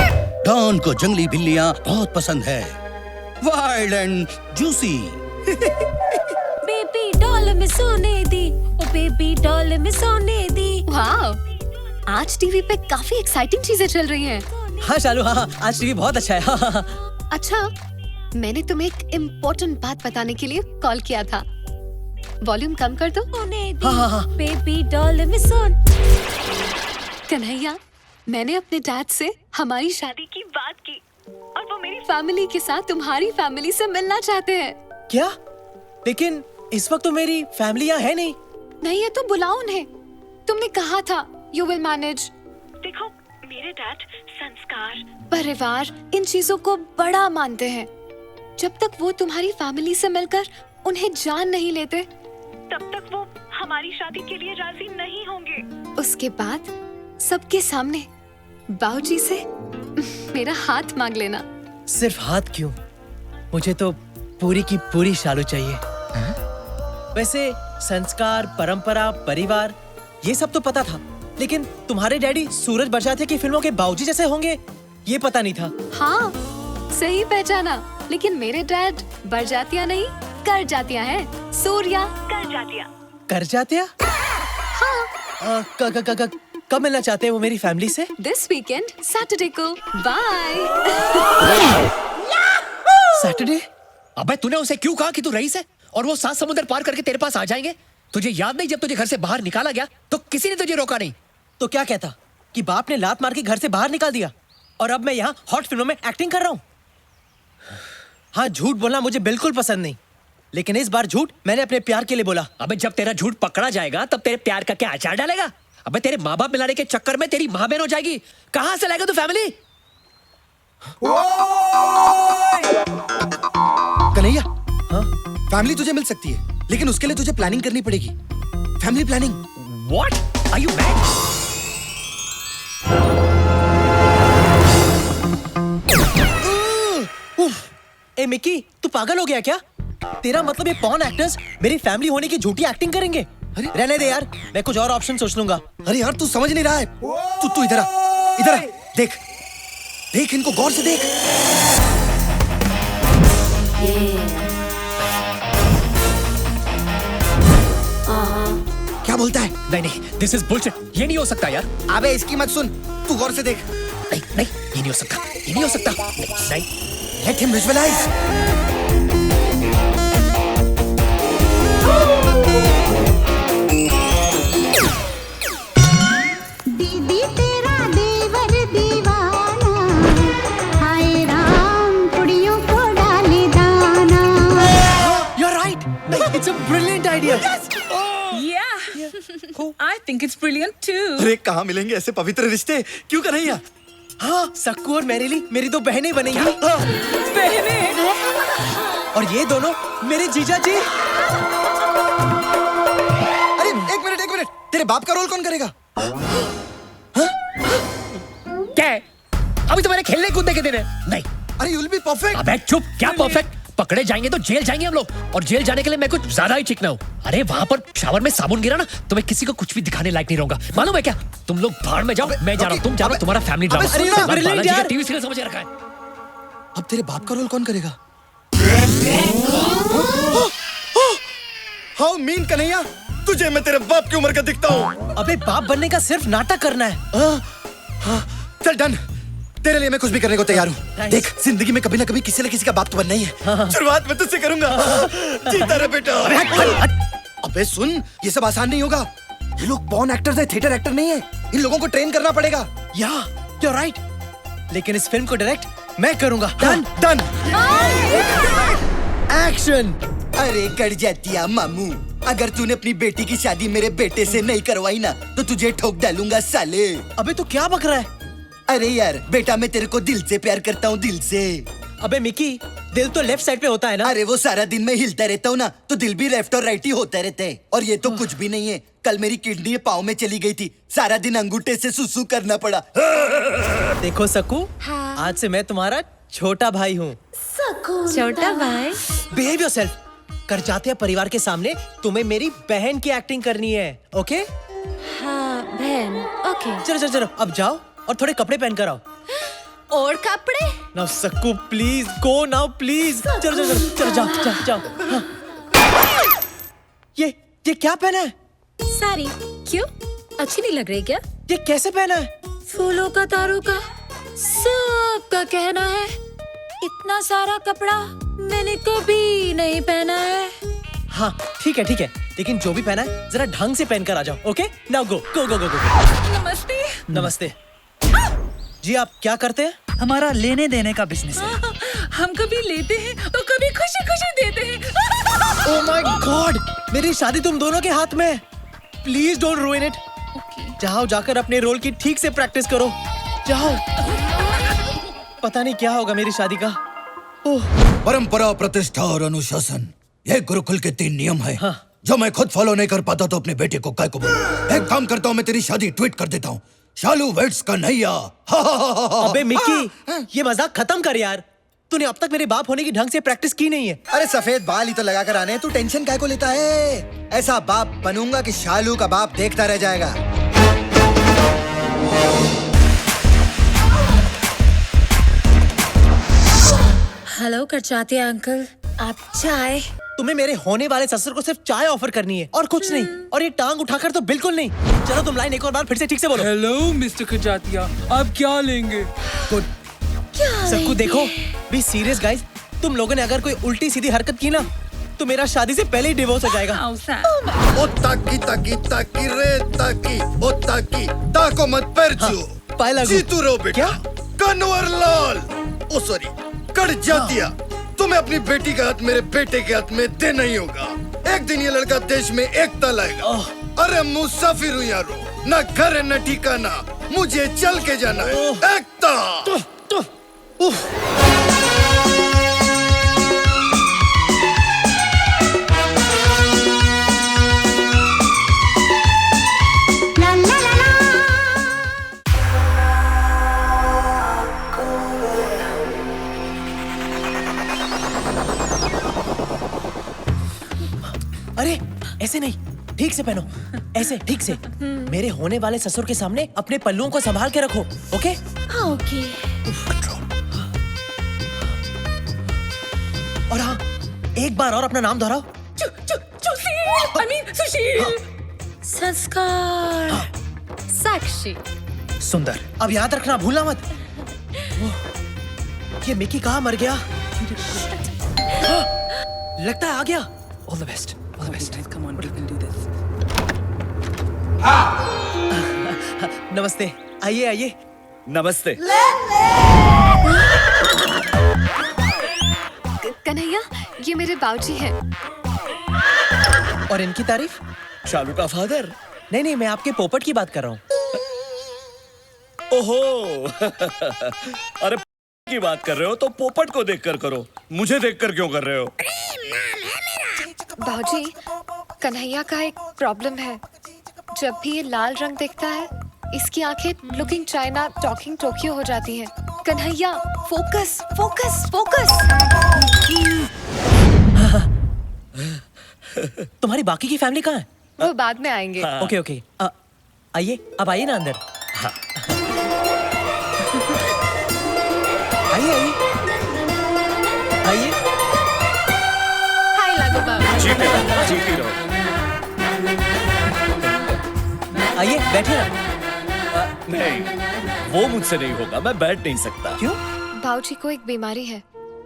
डॉन को जंगली बिल्लियाँ बहुत पसंद है, wild and juicy. Baby doll में सोने दी, ओ बेबी डॉल में सोने दी। वाह, आज टीवी पे काफी एक्साइटिंग चीजें चल रही हैं। हाँ शालू, हाँ, आज टीवी बहुत अच्छा है। हाँ। अच्छा, मैंने तुम्हें एक इम्पोर्टेंट बात बताने के लिए कॉल किया था। वॉल्यूम कम कर दो। हाँ। बेबी डॉल में सोन। कन्हैया, मैंने अपने डैड से हमारी शादी की बात की और वो मेरी फैमिली के साथ तुम्हारी फैमिली से मिलना चाहते हैं। क्या? लेकिन इस वक्त तो मेरी फैमिली यहाँ है नहीं। नहीं है तो बुलाओ उन्हें। तुमने कहा था यू विल मैनेज। देखो, मेरे डैड संस्कार, परिवार, इन चीजों को बड़ा मानते हैं। जब तक वो तुम्हारी फैमिली से मिलकर उन्हें जान नहीं लेते, तब तक वो हमारी शादी के लिए राजी नहीं होंगे। उसके बाद सबके सामने बाबूजी से मेरा हाथ मांग लेना। सिर्फ हाथ क्यों, मुझे तो पूरी की पूरी शालू चाहिए। वैसे संस्कार, परंपरा, परिवार, ये सब तो पता था, लेकिन तुम्हारे डैडी सूरज बरसातिया की फिल्मों के बाबूजी जैसे होंगे, ये पता नहीं था। हाँ, सही पहचाना। लेकिन मेरे डैड बरजातिया नहीं, कर जातिया है। सूर्या कर जातिया। कर जातिया? हाँ। कब मिलना चाहते हैं वो मेरी फैमिली से? दिस वीकेंड, सैटरडे को। बाय। सैटरडे? अबे तूने उसे क्यों कहा कि तू रईस है और वो 7 समुद्र पार करके तेरे पास आ जाएंगे? तुझे याद नहीं, जब तुझे घर से बाहर निकाला गया तो किसी ने तुझे रोका नहीं। तो क्या कहता कि बाप ने लात मार के घर से बाहर निकाल दिया और अब मैं यहाँ हॉट फिल्मों में एक्टिंग कर रहा हूँ? हाँ, झूठ बोलना मुझे बिल्कुल पसंद नहीं, लेकिन इस बार झूठ मैंने अपने प्यार के लिए बोला। अबे जब तेरा झूठ पकड़ा जाएगा तब तेरे प्यार का क्या अचार डालेगा? अबे तेरे माँ बाप मिलाने के चक्कर में तेरी माँ बहन हो जाएगी। कहाँ से लाएगा तू फैमिली? कन्हैया, हाँ? फैमिली तुझे मिल सकती है, लेकिन उसके लिए तुझे प्लानिंग करनी पड़ेगी। Family planning. What? Are you mad? A Mickey, तू पागल हो गया क्या? तेरा मतलब ये पॉर्न एक्टर्स मेरी फैमिली होने की झूठी एक्टिंग करेंगे? अरे रहने दे यार, मैं कुछ और ऑप्शन सोच लूंगा। अरे यार, तू समझ नहीं रहा है। तू इधर आ, देख इनको गौर से देख। क्या बोलता है? नहीं, this is bullshit. ये नहीं हो सकता यार। अबे इसकी मत सुन, तू गौर से देख। नहीं, ये नहीं हो सकता, ये नहीं हो सकता। नहीं, Let him visualize. दीदी तेरा देवर दीवाना, हाय राम कुड़ियों को डाले दाना। You're right. It's a brilliant idea. I think it's brilliant too. अरे कहाँ मिलेंगे ऐसे पवित्र रिश्ते? क्यों कन्हैया? हाँ, सक्कू और मैरिली मेरी 2 बहनें बनेंगी। बहनें? और ये दोनों मेरे जीजा जी। अरे एक मिनट, तेरे बाप का रोल कौन करेगा? क्या है? अभी तो मेरे खेलने कूदने के दिन है। नहीं। अरे you'll be perfect. अबे चुप, क्या परफेक्ट? पकड़े जाएंगे तो जेल जाएंगे हम लोग, और जेल जाने के लिए मैं कुछ ज्यादा ही चिकना हूँ। अरे वहाँ पर शावर में साबुन गिरा ना, तो मैं किसी को कुछ भी दिखाने लायक नहीं रहूंगा। मालूम है क्या? तुम लोग भाड़ में जाओ, मैं जा रहा हूँ, तुम जा रहा हो, तुम्हारा फैमिली ड्रामा। अबे सुन ना, बालाजी का टीवी सीरियल समझ रखा है। अब तेरे बाप का रोल कौन करेगा? हाउ मीन कन्हैया, तुझे मैं तेरे बाप की उम्र का दिखता हूँ। अबे बाप बनने का सिर्फ नाटक करना है। चल डन, तेरे लिए मैं कुछ भी करने को तैयार हूँ। देख, जिंदगी में कभी ना कभी किसी न किसी का बाप तो बनना ही है। शुरुआत मैं तुझसे करूंगा। जीता रहे बेटा। अबे सुन, ये सब आसान नहीं होगा। ये लोग पॉर्न एक्टर्स है, थिएटर एक्टर नहीं है। इन लोगों को ट्रेन करना पड़ेगा। या You're right. लेकिन इस फिल्म को डायरेक्ट मैं करूंगा. Done. Action. अरे कर जातिया मामू, अगर तूने अपनी बेटी की शादी मेरे बेटे से नहीं करवाई ना तो तुझे ठोक डालूंगा साले. अबे तू क्या बक रहा है? अरे यार बेटा, मैं तेरे को दिल से प्यार करता हूँ, दिल से. अबे मिकी, दिल तो लेफ्ट साइड पे होता है ना. अरे वो सारा दिन मैं हिलता रहता हूँ ना, तो दिल भी लेफ्ट और राइट ही होता रहता है. और ये तो कुछ भी नहीं है. कल मेरी किडनी पाँव में चली गई थी, सारा दिन अंगूठे से सुसु करना पड़ा. देखो सकू, आज से मैं तुम्हारा छोटा भाई हूँ. छोटा भाई. Behave yourself. कर जाते हैं परिवार के सामने तुम्हें मेरी बहन की एक्टिंग करनी है. ओके? हाँ बहन. ओके. चलो अब जाओ और थोड़े कपड़े पहन कर आओ. और कपड़े? Now Sakku please go now please. चलो जाओ. हाँ. ये क्या पहना है? साड़ी. क्यों? अच्छी नहीं लग रही क्या? ये कैसे पहना है? फूलों का, तारों का, सबका कहना है. इतना सारा कपड़ा मैंने कभी नहीं पहना है. हाँ ठीक है लेकिन जो भी पहना है जरा ढंग से पहन कर आ जाओ. Okay now go. नमस्ते. नमस्ते. जी आप क्या करते हैं? हमारा लेने देने का बिजनेस है. हम कभी लेते हैं तो कभी खुशी खुशी देते हैं. ओह माय गॉड, मेरी शादी तुम दोनों के हाथ में है. Please don't रूइन it. जाओ जाकर अपने रोल की ठीक से प्रैक्टिस करो. जाओ. पता नहीं क्या होगा मेरी शादी का. परंपरा, प्रतिष्ठा और अनुशासन, ये गुरुकुल के 3 नियम है. हाँ. जो मैं खुद फॉलो नहीं कर पाता तो अपने बेटे को काय को बोलूं. एक काम करता हूँ, मैं तेरी शादी ट्वीट कर देता हूँ. शालू वेट्स कन्हैया. अबे मिक्की, ये मजाक खत्म कर यार. तूने अब तक मेरे बाप होने की ढंग से प्रैक्टिस की नहीं है. अरे सफेद बाल ही तो लगा कर आने, तू टेंशन काय को लेता है? ऐसा बाप बनूंगा कि शालू का बाप देखता रह जाएगा. हेलो करचाते अंकल, आप चाय? तुम्हें मेरे होने वाले ससुर को सिर्फ चाय ऑफर करनी है और कुछ नहीं. और ये टांग उठाकर तो बिल्कुल नहीं. चलो तुम लाइन एक और बार फिर से ठीक से बोलो. हेलो मिस्टर खजातिया, आप क्या लेंगे? गुड. सबको देखो, बी सीरियस गाइस. तुम लोगों ने अगर कोई उल्टी सीधी हरकत की ना तो मेरा शादी से पहले ही डिवोर्स हो जाएगा. ओ ताकी रे ताकी, ओ ताकी ताको मत परचू. पाए लागू. जीतू रो बेटा. कन्वर लाल. ओ सॉरी, कट जातिया. तुम्हें अपनी बेटी का हाथ मेरे बेटे के हाथ में देना ही होगा. एक दिन ये लड़का देश में एकता लाएगा. अरे मुसाफिर हूँ यारो, न घर है न ठिकाना, मुझे चल के जाना है. एकता. ला ला ला ला. अरे ऐसे नहीं, ठीक से पहनो. ऐसे ठीक से. मेरे होने वाले ससुर के सामने अपने पल्लुओं को संभाल के रखो. ओके? हाँ ओके. और हाँ, एक बार और अपना नाम दोहराओ. सुशील. संस्कार. साक्षी. सुंदर. अब याद रखना, भूलना मत. ये मिकी कहाँ मर गया? लगता है आ गया. All the best. Come on, we can do this. नमस्ते. आइए. नमस्ते. कन्हैया, ये मेरे बाबूजी हैं. और इनकी तारीफ? शालू का फादर. नहीं, मैं आपके पोपट की बात कर रहा हूँ. ओहो. अरे की बात कर रहे हो तो पोपट को देखकर करो, मुझे देखकर क्यों कर रहे हो? बाबूजी, कन्हैया का एक प्रॉब्लम है. जब भी ये लाल रंग देखता है, इसकी आंखें लुकिंग चाइना टॉकिंग टोक्यो हो जाती हैं. कन्हैया, फोकस. तुम्हारी बाकी की फैमिली कहाँ है? वो बाद में आएंगे. ओके. आइए, अब आइए ना अंदर. आइए. हाय लागू बाबू. जीती रहो. आइए, बैठिए ना. नहीं, वो मुझसे नहीं होगा, मैं बैठ नहीं सकता. क्यों? बाबूजी को एक बीमारी है.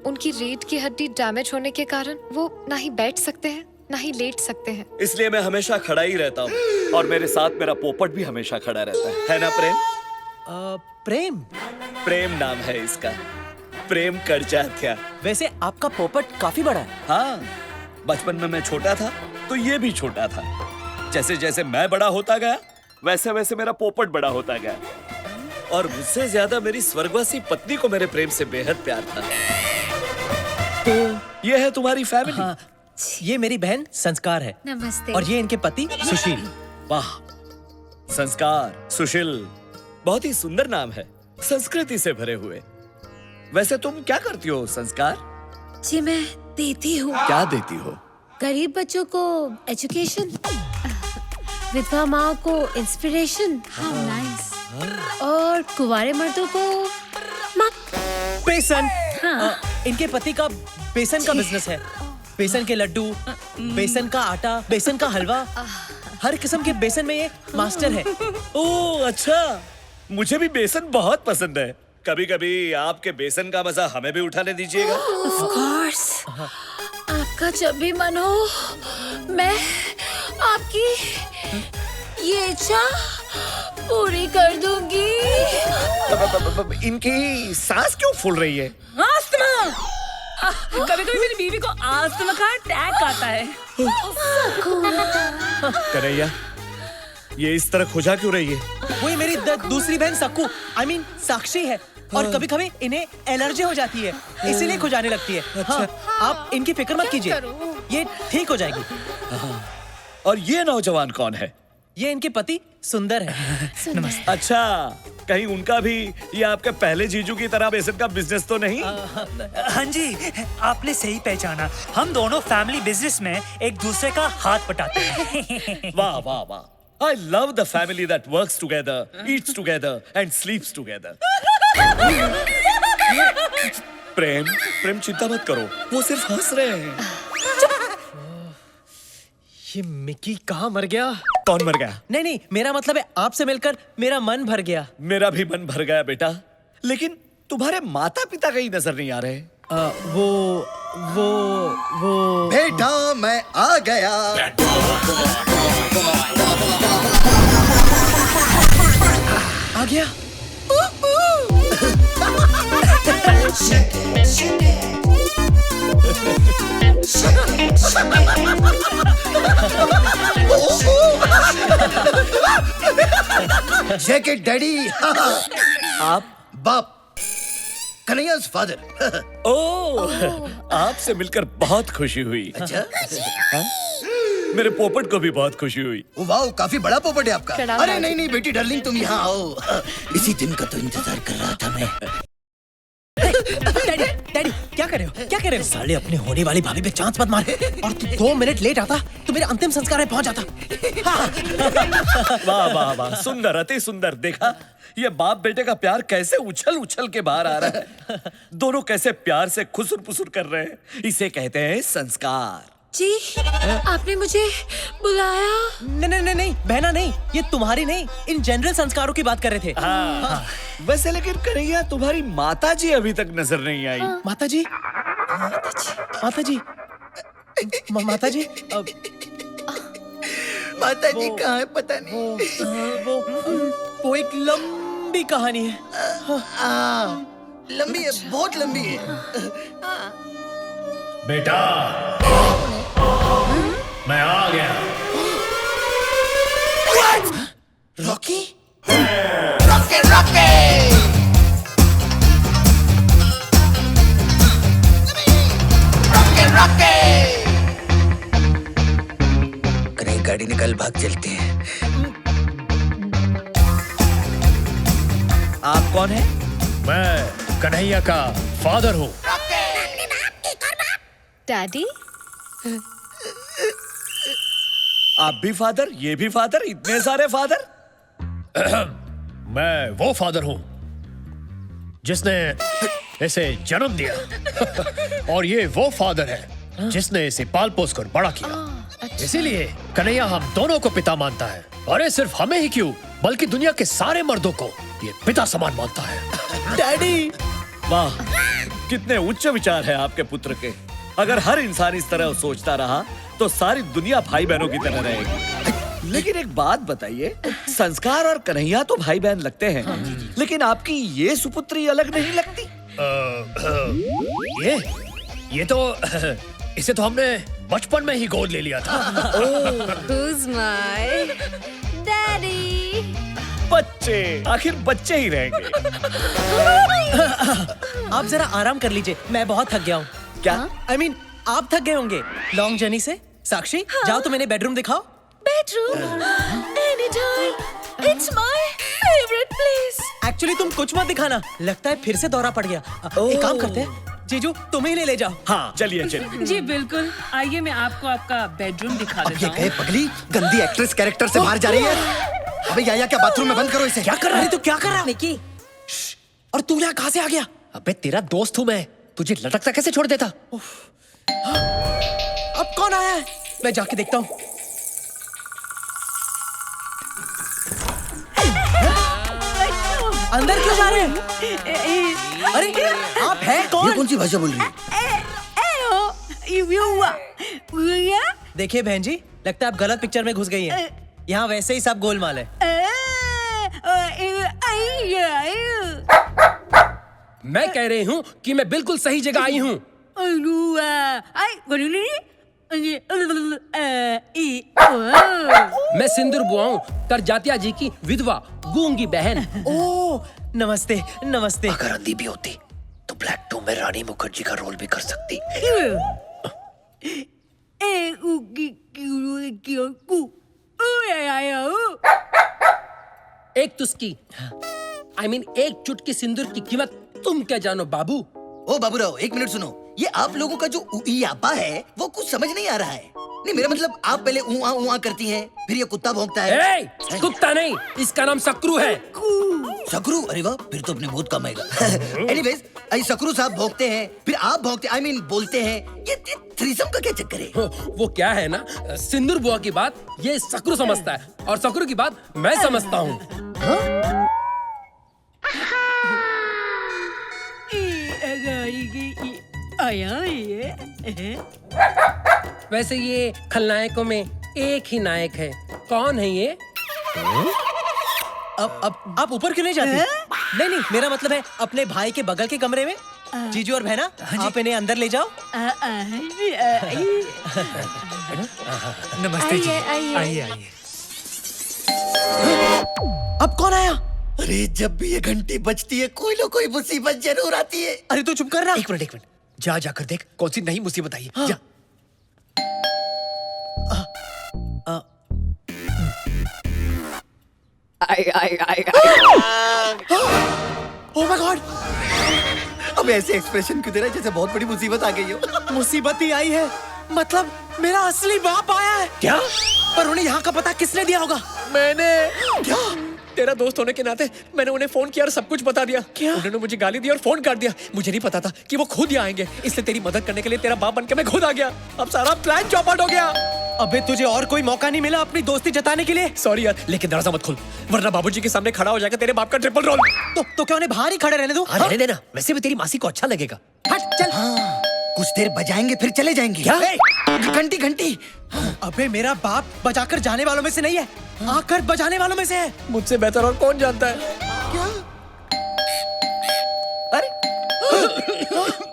उनकी रीढ़ की हड्डी डैमेज होने के कारण वो ना ही बैठ सकते हैं ना ही लेट सकते हैं. इसलिए मैं हमेशा खड़ा ही रहता हूँ और मेरे साथ मेरा पोपट भी हमेशा खड़ा रहता है ना प्रेम? प्रेम। प्रेम नाम है इसका, प्रेम करजात्या। वैसे आपका पोपट काफी बड़ा है। हाँ, बचपन में मैं छोटा था तो ये भी छोटा था। जैसे जैसे मैं बड़ा होता गया वैसे वैसे मेरा पोपट बड़ा होता गया, और मुझसे ज्यादा मेरी स्वर्गवासी पत्नी को मेरे प्रेम से बेहद प्यार था। तो ये है तुम्हारी फैमिली। हाँ, ये मेरी बहन संस्कार है। नमस्ते। और ये इनके पति सुशील। वाह, संस्कार, सुशील, बहुत ही सुंदर नाम है, संस्कृति से भरे हुए। वैसे तुम क्या करती हो संस्कार? जी मैं देती हूँ। क्या देती हो? गरीब बच्चों को एजुकेशन, विधवा माँ को इंस्पिरेशन, और कुंवारे मर्दों को बेसन। हाँ। इनके पति का बेसन का बिजनेस है। बेसन के लड्डू, बेसन का आटा, बेसन का हलवा, हर किस्म के बेसन में ये मास्टर है। ओह अच्छा, मुझे भी बेसन बहुत पसंद है। कभी कभी आपके बेसन का मजा हमें भी उठाने दीजिएगा। Of course। आपका जब भी मन हो मैं आपकी ये इच्छा पूरी कर दूंगी। इनकी सांस क्यों फूल रही है? आस्थमा। कभी कभी मेरी बीवी को आस्थमा का अटैक आता है। कन्हैया, ये इस तरह खुजा क्यों रही है? वही मेरी दूसरी बहन सक्कू, I mean साक्षी है, और कभी कभी इन्हें एलर्जी हो जाती है, इसीलिए खुजाने लगती है। हाँ, आप इनकी फिक्र मत कीजिए, ये ठीक हो जाएगी। और ये नौजवान कौन है? ये इनके पति सुंदर है। नमस्ते। अच्छा, कहीं उनका भी ये आपके पहले जीजू की तरह बेसन का बिजनेस तो नहीं? हाँ जी, आपने सही पहचाना। हम दोनों फैमिली बिजनेस में एक दूसरे का हाथ बटाते हैं। वाह वाह वाह, I love the family that works together, eats together and sleeps together. प्रेम चिंता मत करो, वो सिर्फ हंस रहे हैं। ये मिकी कहाँ मर गया? कौन मर गया? नहीं, मेरा मतलब है आपसे मिलकर मेरा मन भर गया। मेरा भी मन भर गया बेटा, लेकिन तुम्हारे माता पिता कहीं नजर नहीं आ रहे। वो बेटा मैं आ गया। आ गया। Jacket daddy. आप? बाप, कन्हैया's फादर। ओह, आपसे मिलकर बहुत खुशी हुई। अच्छा? मेरे पोपट को भी बहुत खुशी हुई। वाह, काफी बड़ा पोपट है आपका। प्रणाम अरे दादी। नहीं बेटी डार्लिंग, तुम यहाँ आओ। इसी दिन का तो इंतजार कर रहा था मैं। डैडी क्या कर रहे हो? साले अपने होने वाली भाभी पे चांस मत मार। और तू 2 मिनट लेट आता तो मेरे अंतिम संस्कार में पहुंच जाता। वाह वाह वाह, सुंदर, अति सुंदर। देखा, ये बाप बेटे का प्यार कैसे उछल उछल के बाहर आ रहा है। दोनों कैसे प्यार से खुसुर पुसुर कर रहे हैं। इसे कहते हैं संस्कार। जी आपने मुझे बुलाया? नहीं बहना नहीं, ये तुम्हारी नहीं, इन जनरल संस्कारों की बात कर रहे थे। हाँ। वैसे लेकिन कन्हैया, तुम्हारी माता जी अभी तक नजर नहीं आई। माता जी कहाँ है पता नहीं। वो एक लंबी कहानी है। लंबी है, बहुत लंबी है। बेटा, मैं आ गया। रॉकी? कहीं गाड़ी निकल, भाग चलते हैं। आप कौन है? मैं कन्हैया का फादर हूँ। डैडी? आप भी फादर, ये भी फादर, इतने सारे फादर? मैं वो फादर हूँ जिसने इसे जन्म दिया और ये वो फादर है जिसने इसे पाल पोस कर बड़ा किया। इसीलिए कन्हैया हम दोनों को पिता मानता है। अरे सिर्फ हमें ही क्यों, बल्कि दुनिया के सारे मर्दों को ये पिता समान मानता है। डैडी, वाह, कितने उच्च विचार है आपके पुत्र के। अगर हर इंसान इस तरह सोचता रहा तो सारी दुनिया भाई बहनों की तरह रहेगी। लेकिन एक बात बताइए, संस्कार और कन्हैया तो भाई बहन लगते हैं, लेकिन आपकी ये सुपुत्री अलग नहीं लगती? ये तो इसे तो हमने बचपन में ही गोद ले लिया था। Who's my daddy? बच्चे, आखिर बच्चे ही रहेंगे। आप जरा आराम कर लीजिए, मैं बहुत थक गया हूँ। क्या? I mean, आप थक गए होंगे लॉन्ग जर्नी से। साक्षी, जाओ तो मैंने बेडरूम दिखाओ। Bedroom? Anytime. It's my favorite place. Actually तुम कुछ मत दिखाना, लगता है फिर से दौरा पड़ गया। एक काम करते हैं, जीजू तुम्हें ही ले जाओ। हाँ, चलिए चलिए। जी बिल्कुल, आइए मैं आपको आपका बेडरूम दिखा देता हूँ। ये पगली गंदी एक्ट्रेस कैरेक्टर से बाहर जा रही है। अबे या क्या बाथरूम में बंद करो इसे। क्या कर रहा है तू? क्या कर रहा है निकी? और तू यहाँ कहाँ से आ गया? अबे तेरा दोस्त हूँ मैं, तुझे लटकता कैसे छोड़ देता? अब कौन आया है? मैं जाके देखता हूँ। अंदर क्यों जा रहे हैं? अरे आप हैं कौन? ये कौन सी भाषा बोल रही है? देखिए बहन जी, लगता है आप गलत पिक्चर में घुस गई हैं। यहाँ वैसे ही सब गोलमाल है। मैं कह रही हूँ कि मैं बिल्कुल सही जगह आई हूँ। मैं सिंदूर बुआ हूँ, करजातिया जी की विधवा गूंगी बहन। ओह नमस्ते नमस्ते। अगर अंधी भी होती तो ब्लैक 2 में रानी मुखर्जी का रोल भी कर सकती। एक तुस्की, I mean, एक चुटकी सिंदूर की कीमत तुम क्या जानो बाबू? ओ बाबूराव, एक मिनट सुनो। ये आप लोगों का जो उईयापा है वो कुछ समझ नहीं आ रहा है। नहीं, मेरा मतलब आप पहले ऊआ करती हैं, फिर ये कुत्ता भौंकता है। कुत्ता नहीं, इसका नाम सकरू है। सकरू? अरे वाह, फिर तो अपने बहुत कम आएगा। एनीवेज, सकरू साहब भौंकते हैं, फिर आप भौंकते, I mean, बोलते हैं। ये थ्रीसम का क्या चक्कर है? वो क्या है ना, सिंदूर बुआ की बात ये सकरू समझता है और सकरू की बात मैं समझता हूँ। वैसे ये खलनायकों में एक ही नायक है। कौन है ये? अब आप ऊपर क्यों नहीं जाती? नहीं नहीं, मेरा मतलब है अपने भाई के बगल के कमरे में। जीजू और बहना, आप इन्हें अंदर ले जाओ। नमस्ते जी। आइए आइए। अब कौन आया? अरे जब भी ये घंटी बजती है कोई ना कोई मुसीबत जरूर आती है। अरे तू चुप कर रहा। एक मिनट, जाकर देख कौन सी नई मुसीबत आई है। जा। ओह माय गॉड! अब ऐसे एक्सप्रेशन क्यों दे रहा है जैसे बहुत बड़ी मुसीबत आ गई हो? मुसीबत ही आई है, मतलब मेरा असली बाप आया है। क्या? पर उन्हें यहाँ का पता किसने दिया होगा? मैंने। क्या? तेरा दोस्त होने के नाते मैंने उन्हें फोन किया और सब कुछ बता दिया। क्या? उन्होंने मुझे गाली दी और फोन काट दिया। मुझे नहीं पता था कि वो खुद यहाँ आएंगे, इसलिए तेरी मदद करने के लिए तेरा बाप बनके मैं खुद आ गया। अब सारा प्लान चौपट हो गया। अबे तुझे और कोई मौका नहीं मिला अपनी दोस्ती जताने के लिए? सॉरी यार, लेकिन दरवाजा मत खोल वरना बाबूजी के सामने खड़ा हो जाएगा तेरे बाप का ट्रिपल रोल। तो क्या उन्हें बाहर ही खड़े रहने दो? रहने देना, वैसे भी तेरी मासी को अच्छा लगेगा। हट चल। कुछ देर बजाएंगे फिर चले जाएंगे। क्या? घंटी घंटी। अबे मेरा बाप बजाकर जाने वालों में से नहीं है, आकर बजाने वालों में से है। मुझसे बेहतर और कौन जानता है? क्या? अरे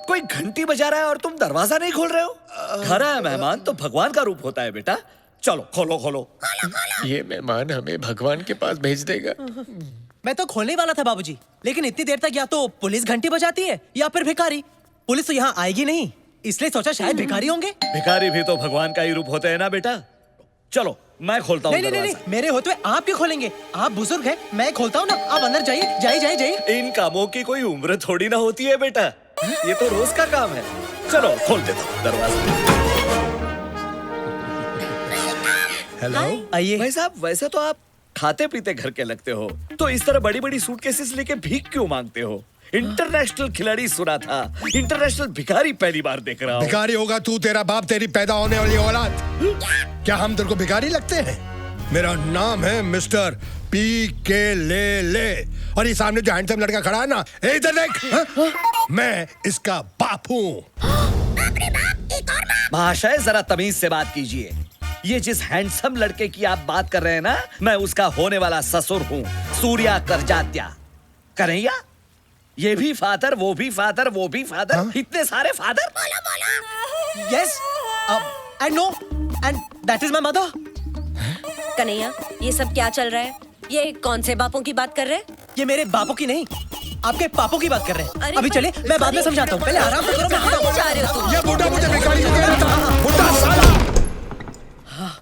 कोई घंटी बजा रहा है और तुम दरवाजा नहीं खोल रहे हो? घर आया मेहमान तो भगवान का रूप होता है बेटा। चलो खोलो खोलो। ये मेहमान हमें भगवान के पास भेज देगा। मैं तो खोलने वाला था बाबूजी, लेकिन इतनी देर तक या तो पुलिस घंटी बजाती है या फिर भिखारी। पुलिस तो यहाँ आएगी नहीं, इसलिए सोचा शायद भिखारी होंगे। भिखारी भी तो भगवान का ही रूप होते हैं ना बेटा। चलो मैं खोलता हूँ। नहीं, मेरे होते हुए आप क्यों खोलेंगे? आप बुजुर्ग हैं, मैं खोलता हूँ ना। आप अंदर जाइए जाइए। इन कामों की कोई उम्र थोड़ी ना होती है बेटा, ये तो रोज का काम है। चलो खोल देता हूँ दरवाजा। हेलो, आइए। भाई साहब, वैसे तो आप खाते पीते घर के लगते हो, तो इस तरह बड़ी बड़ी सूटकेसेस लेके भीख क्यों मांगते हो? इंटरनेशनल खिलाड़ी सुना था, इंटरनेशल भिखारी पहली बार देख रहा हूँ। भिखारी होगा तू, तेरा बाप, तेरी पैदा होने वाली औलाद। क्या हम तेरे को भिखारी लगते हैं? मेरा नाम है मिस्टर PK ले और ये सामने जो हैंडसम लड़का खड़ा है ना, इधर देख। मैं इसका बाप हूँ। महाशय जरा तमीज से बात कीजिए। ये जिस हैंडसम लड़के की आप बात कर रहे हैं ना, मैं उसका होने वाला ससुर हूँ, सूर्या करजात्या। कन्हैया, ये भी फादर, वो भी फादर, वो भी फादर, इतने सारे father. Yes, and no, and that is my mother. Kanhaiya, ये सब क्या चल रहा है? ये कौन से बापों की बात कर रहे हैं? ये मेरे बापों की नहीं, आपके पापों की बात कर रहे हैं। अरे अभी पर- चले, मैं बाद में समझाता हूँ, पहले आराम से करो। मैं आता हूँ। जा रहे हो तुम? ये बूढ़ा मुझे भिखारी क्यों कह रहा था? बूढ़ा साला!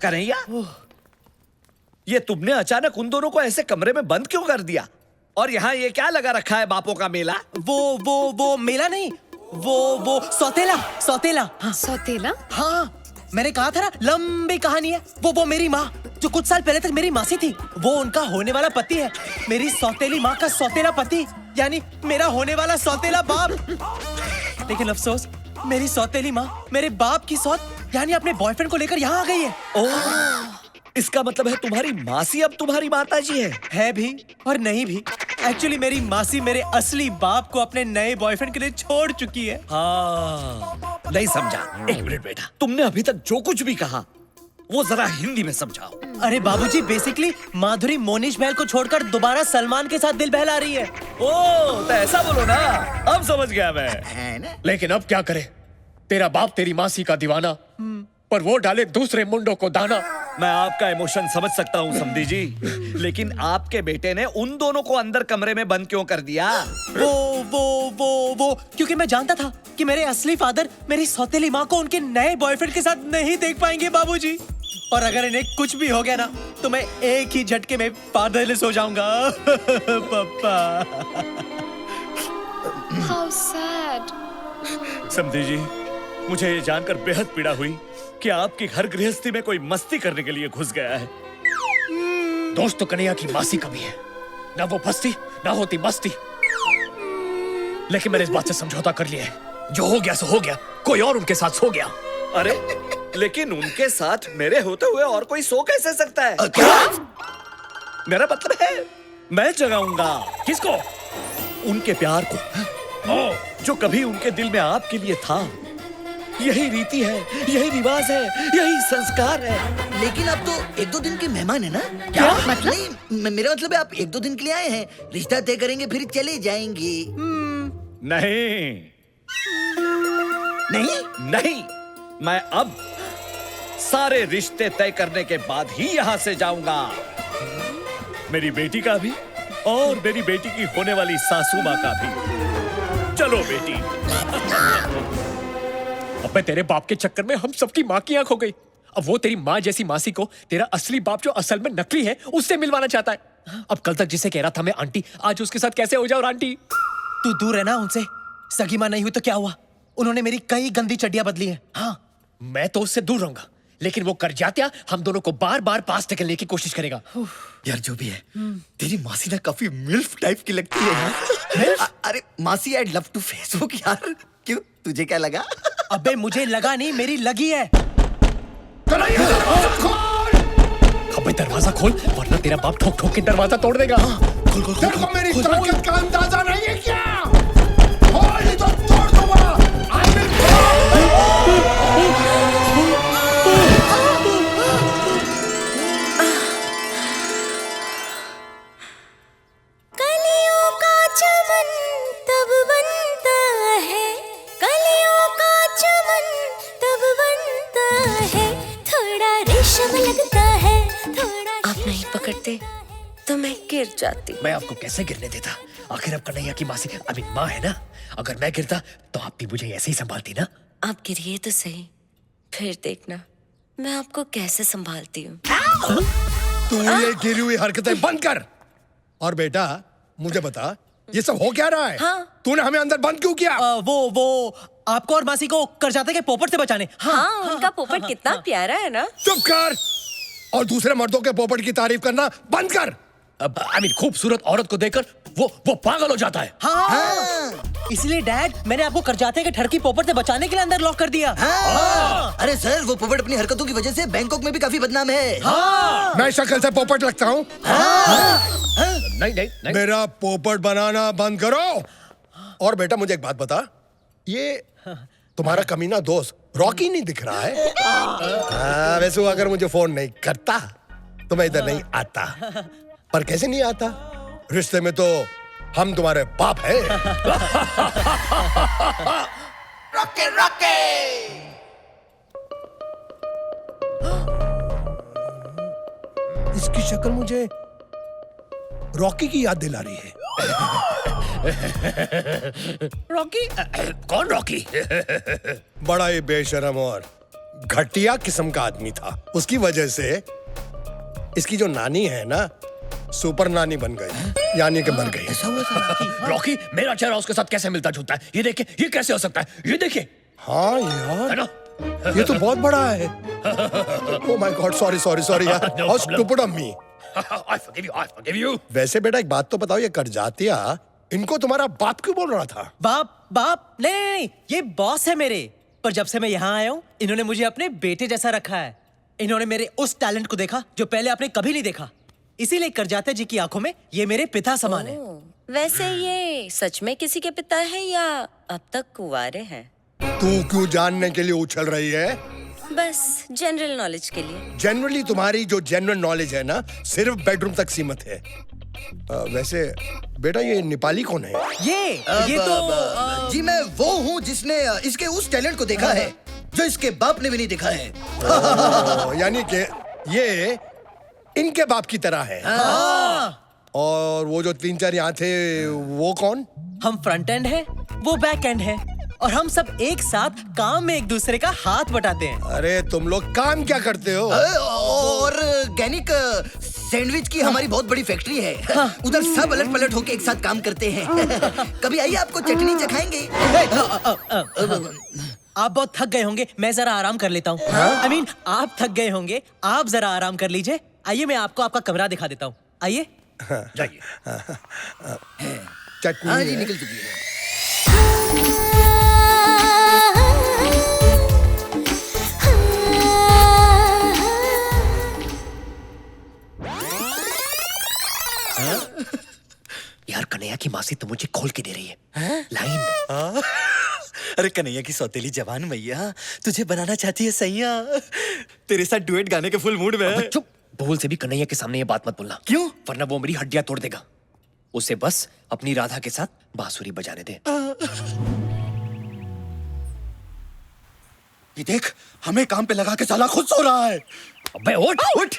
कन्हैया, ये तुमने अचानक उन दोनों को ऐसे कमरे में बंद क्यों कर दिया? और यहाँ ये क्या लगा रखा है, बापों का मेला? वो मेला नहीं, वो सौतेला। हाँ। सौतेला? हाँ, मैंने कहा था ना, लंबी कहानी है। वो मेरी माँ जो कुछ साल पहले तक मेरी मासी थी, वो उनका होने वाला पति है। मेरी सौतेली माँ का सौतेला पति, यानी मेरा होने वाला सौतेला बाप। लेकिन अफसोस, मेरी सौतेली माँ मेरे बाप की सौत यानी अपने बॉयफ्रेंड को लेकर यहाँ आ गई है। ओह, इसका मतलब है तुम्हारी मासी अब तुम्हारी माताजी है भी और नहीं भी। एक्चुअली मेरी मासी मेरे असली बाप को अपने नए बॉयफ्रेंड के लिए छोड़ चुकी है। हाँ, नहीं समझा। एक मिनट बेटा, तुमने अभी तक जो कुछ भी कहा वो जरा हिंदी में समझाओ। अरे बाबूजी, बेसिकली माधुरी मोनिश महल को छोड़कर दोबारा सलमान के साथ दिल बहला रही है। ओह, तो ऐसा बोलो ना, अब समझ गया मैं। लेकिन अब क्या करे, तेरा बाप तेरी मासी का दीवाना, पर वो डाले दूसरे मुंडों को दाना। मैं आपका इमोशन समझ सकता हूँ समधी जी, लेकिन आपके बेटे ने उन दोनों को अंदर कमरे में बंद क्यों कर दिया? वो क्योंकि मैं जानता था कि मेरे असली फादर मेरी सौतेली माँ को उनके नए बॉयफ्रेंड के साथ नहीं देख पाएंगे बाबूजी। और अगर इन्हें कुछ भी हो गया ना, तो मैं एक ही झटके में फादरलेस हो जाऊंगा। पापा। How sad. समधी जी, मुझे ये जानकर बेहद पीड़ा हुई कि आपकी घर गृहस्थी में कोई मस्ती करने के लिए घुस गया है। दोस्त तो कन्हैया की मासी का भी है, ना वो फंसती ना होती मस्ती। लेकिन मैंने इस बात से समझौता कर लिया है, जो हो गया सो हो गया, कोई और उनके साथ सो गया। अरे, लेकिन उनके साथ मेरे होते हुए और कोई सो कैसे सकता है? क्या? मेरा मतलब है, मैं जगाऊंगा। किसको? उनके प्यार को, जो कभी उनके दिल में आपके लिए था। यही रीति है, यही रिवाज है, यही संस्कार है। लेकिन आप तो 1-2 दिन के मेहमान है ना? क्या मतलब? नहीं, मेरा मतलब है आप 1-2 दिन के लिए आए हैं, रिश्ता तय करेंगे फिर चले जाएंगे। नहीं नहीं, मैं अब सारे रिश्ते तय करने के बाद ही यहाँ से जाऊंगा। मेरी बेटी का भी और मेरी बेटी की होने वाली सासू माँ का भी। चलो बेटी। अबे, तेरे बाप के चक्कर में हम सबकी माँ की आंख हो गई। अब वो तेरी माँ जैसी मासी को तेरा असली बाप जो असल में नकली है, उससे मिलवाना चाहता है। अब कल तक जिसे कह रहा था मैं आंटी, आज उसके साथ कैसे हो जाऊं आंटी? तू दूर है ना उनसे। सगी माँ नहीं हुई तो क्या हुआ, उन्होंने मेरी कई गंदी चड्डियां बदली हैं। हाँ, मैं तो उससे दूर रहूंगा, लेकिन वो करजात्या हम दोनों को बार बार पास ढकेलने की कोशिश करेगा। यार जो भी है, तेरी मासी ना काफी मिल्फ टाइप की लगती है यार। अरे मासी, आई लव टू फेसबुक यार। क्यों, तुझे क्या लगा? अबे मुझे लगा नहीं, मेरी लगी है। अबे दरवाजा खोल, वरना तेरा बाप ठोक ठोक के दरवाजा तोड़ देगा। तेरे को मेरी ताकत का अंदाजा नहीं है क्या? खोल नहीं तो तोड़ दूंगा। I will कलियों का चमन तब बनता है, कलियों का चमन तब बनता है, थोड़ा रेशम लगता है, थोड़ा। आप नहीं पकड़ते तो मैं गिर जाती। मैं आपको कैसे गिरने देता? आखिर अब कन्हैया की मासी माँ है ना। अगर मैं गिरता तो आप भी मुझे ऐसे ही संभालती ना। आप गिरिए तो सही, फिर देखना मैं आपको कैसे संभालती हूँ। तू ये गिरी हुई हरकतें बंद कर। और बेटा, मुझे बता, ये सब हो क्या रहा है? हाँ। तूने हमें अंदर बंद क्यों किया? वो आपको और मासी को करजाते के पोपट से बचाने। हाँ, उनका पोपट कितना प्यारा है ना। चुप कर और दूसरे मर्दों के पोपट की तारीफ करना बंद कर। अब खूबसूरत औरत को देखकर वो पागल हो जाता है। हाँ। इसलिए डैड, मैंने आपको करजाते के ठरकी पोपट से बचाने के लिए अंदर लॉक कर दिया। हाँ। अरे सर, वो पोपट अपनी हरकतों की वजह से बैंकॉक में भी काफी बदनाम है। हाँ। मैं शक्ल से पोपट लगता हूँ? नहीं। मेरा पोपट बनाना बंद करो। और बेटा मुझे एक बात बता, ये तुम्हारा कमीना दोस्त रॉकी नहीं दिख रहा है? वैसे वो अगर मुझे फोन नहीं करता तो मैं इधर नहीं आता। पर कैसे नहीं आता? रिश्ते में तो हम तुम्हारे बाप हैं। Rocky Rocky. इसकी शक्ल मुझे रॉकी की याद दिला रही है। रॉकी? कौन रॉकी? बड़ा ही बेशरम और घटिया किस्म का आदमी था। उसकी वजह से इसकी जो नानी है ना, सुपर नानी बन गई, यानी कि मर गई। ऐसा हुआ था? रॉकी, मेरा चेहरा उसके साथ कैसे मिलता जुलता है? ये देखिए, ये कैसे हो सकता है? ये देखिए। हाँ यार, है ना? ये तो बहुत बड़ा है। Oh my God, sorry sorry sorry यार, how stupid of me. I forgive you. वैसे बेटा एक बात तो बताओ, ये करजातिया इनको तुम्हारा बाप क्यों बोल रहा था? बाप नहीं, ये बॉस है मेरे। पर जब से मैं यहाँ आया हूँ, इन्होंने मुझे अपने बेटे जैसा रखा है। इन्होंने मेरे उस टैलेंट को देखा जो पहले आपने कभी नहीं देखा। इसीलिए करजाते जी की आंखों में ये मेरे पिता समान है। वैसे ये सच में किसी के पिता है या अब तक कुंवारे हैं? तू क्यों जानने के लिए उछल रही है? बस जनरल नॉलेज के लिए। जनरली तुम्हारी जो जनरल नॉलेज है ना, सिर्फ बेडरूम तक सीमित है। वैसे बेटा ये नेपाली कौन है? ये तो जी मैं वो हूँ जिसने इसके उस टैलेंट को देखा है जो इसके बाप ने भी नहीं देखा है। यानी कि ये इनके बाप की तरह है। और वो जो 3-4 यहाँ थे वो कौन? हम फ्रंट एंड है, वो बैक एंड है, और हम सब एक साथ काम में एक दूसरे का हाथ बटाते हैं। अरे तुम लोग काम क्या करते हो? ऑर्गेनिक सैंडविच की हमारी बहुत बड़ी फैक्ट्री है। उधर सब अलट पलट होके एक साथ काम करते हैं। कभी आइए, आपको चटनी चखाएंगे। आप बहुत थक गए होंगे, मैं जरा आराम कर लेता हूँ। I mean, आप थक गए होंगे, आप जरा आराम कर लीजिए। आइए मैं आपको आपका कमरा दिखा देता हूँ। आइए जाइए। चटनी हाँ जी, है। निकल चुकी है। यार कन्हैया की मासी तो मुझे खोल के दे रही है लाइन। अरे कन्हैया की सौतेली जवान मैया तुझे बनाना चाहती है सैया। तेरे साथ डुएट गाने के फुल मूड में है। चुप, भूल से भी कन्हैया के सामने ये बात मत बोलना। क्यों? वरना वो मेरी हड्डियां तोड़ देगा। उसे बस अपनी राधा के साथ बांसुरी बजाने दे। ये देख, हमें काम पे लगा के साला खुद सो रहा है। अबे उठ उठ।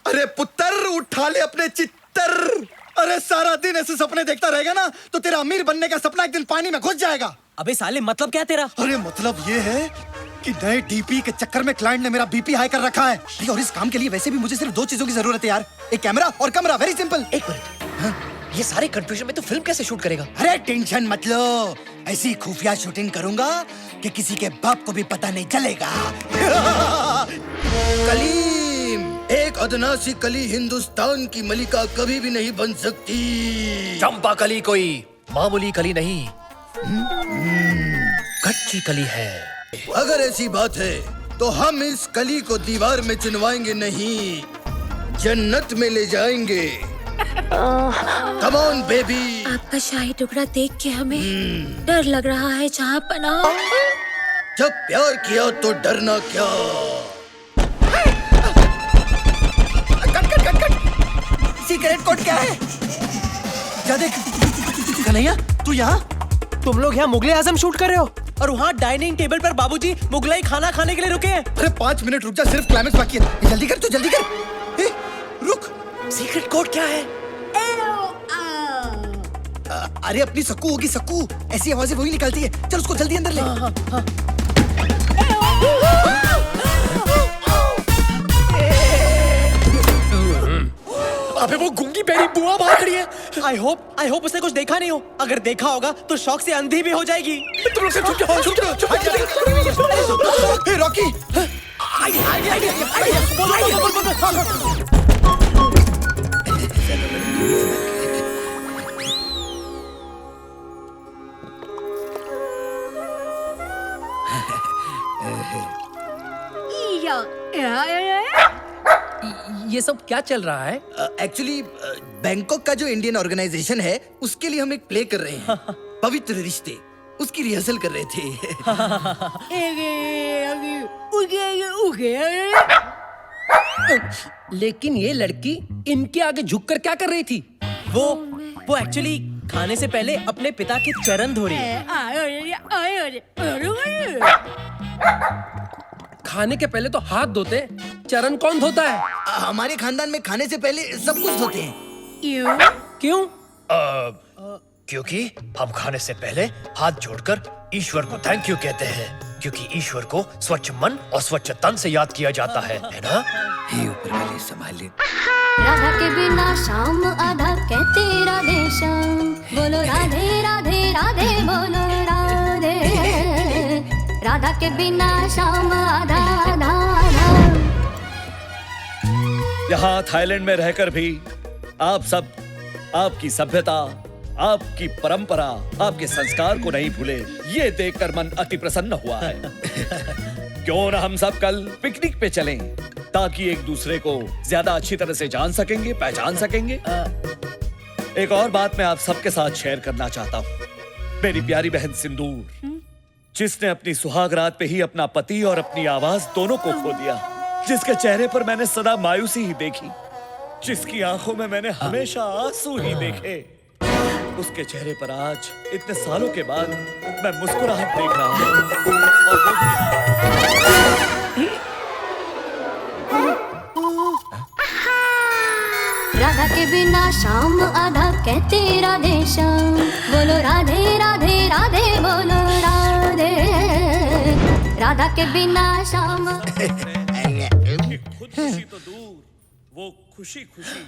अरे पुत्र, उठा ले अपने चित्तर। अरे सारा दिन ऐसे सपने देखता रहेगा ना तो तेरा अमीर बनने का सपना एक दिन पानी में घुस जाएगा। अबे साले, मतलब क्या तेरा? अरे मतलब ये है कि नए डीपी के चक्कर में क्लाइंट ने मेरा बीपी हाई कर रखा है। अरे और इस काम के लिए वैसे भी मुझे सिर्फ 2 चीजों की जरूरत है यार, एक कैमरा और कमरा। Very simple. एक मिनट, ये सारे कंफ्यूजन में तो फिल्म कैसे शूट करेगा? अरे टेंशन मत लो, ऐसी खुफिया शूटिंग करूंगा कि किसी के बाप को भी पता नहीं चलेगा। कलीम, एक अदना सी कली हिंदुस्तान की मलिका कभी भी नहीं बन सकती। चंपा कली कोई मामूली कली नहीं, कच्ची कली है। अगर ऐसी बात है तो हम इस कली को दीवार में चुनवाएंगे नहीं, जन्नत में ले जाएंगे। कम ऑन बेबी। आपका शाही टुकड़ा देख के हमें डर लग रहा है जहाँ पना। जब प्यार किया तो डरना क्या। सीक्रेट कोड क्या है? क्या देख कन्हैया, तू यहाँ? तुम लोग यहाँ मुगले आजम शूट कर रहे हो और वहाँ डाइनिंग टेबल पर बाबूजी मुगलाई खाना खाने के लिए रुके हैं। अरे 5 मिनट रुक जा, सिर्फ क्लाइमेक्स बाकी है। जल्दी कर, तू जल्दी कर। ए, रुक। सीक्रेट कोड क्या है? अरे अपनी सक्कू होगी, सक्कू ऐसी आवाजें वही निकालती है। चल उसको जल्दी अंदर ले। अबे वो गूंगी बेरी बुआ बाहर खड़ी है। आई होप उसने कुछ देखा नहीं हो। अगर देखा होगा तो शौक से अंधी भी हो जाएगी। तुम लोग से चुप जाओ, चुप जाओ। हे रॉकी, ये सब क्या चल रहा है? एक्चुअली बैंकॉक का जो इंडियन ऑर्गेनाइजेशन है उसके लिए हम एक प्ले कर रहे हैं। पवित्र रिश्ते। उसकी रिहर्सल कर रहे थे। लेकिन ये लड़की इनके आगे झुककर क्या कर रही थी? वो एक्चुअली खाने से पहले अपने पिता के चरण धो रही है। खाने के पहले तो हाथ धोते, चरण कौन धोता है? हमारे खानदान में खाने से पहले सब कुछ धोते हैं। क्यों? क्योंकि हम खाने से पहले हाथ जोड़कर ईश्वर को थैंक यू कहते हैं, क्योंकि ईश्वर को स्वच्छ मन और स्वच्छ तन से याद किया जाता है ना? हे ऊपर वाले संभाल ले। राधा के बिना शाम आधा कहते राधे श्याम, बोलो राधे राधे राधे बोलो राधे, राधा के बिना शाम आधा आधा आधा। यहाँ थाईलैंड में रहकर भी आप सब आपकी सभ्यता, आपकी परंपरा, आपके संस्कार को नहीं भूले, ये देखकर मन अति प्रसन्न हुआ है। क्यों न हम सब कल पिकनिक पे चलें, ताकि एक दूसरे को ज्यादा अच्छी तरह से जान सकेंगे, पहचान सकेंगे। एक और बात मैं आप सबके साथ शेयर करना चाहता हूँ। मेरी प्यारी बहन सिंदूर, जिसने अपनी सुहागरात पे ही अपना पति और अपनी आवाज दोनों को खो दिया, जिसके चेहरे पर मैंने सदा मायूसी ही देखी, जिसकी आंखों में मैंने हमेशा आंसू ही देखे, उसके चेहरे पर आज इतने सालों के बाद मैं मुस्कुराहट देख रहा हूँ। राधा के बिना शाम आधा कहते राधे श्याम, बोलो राधे राधे राधे बोलो राधे, राधा के बिना शाम। खुद खुशी तो दूर, वो खुशी खुशी।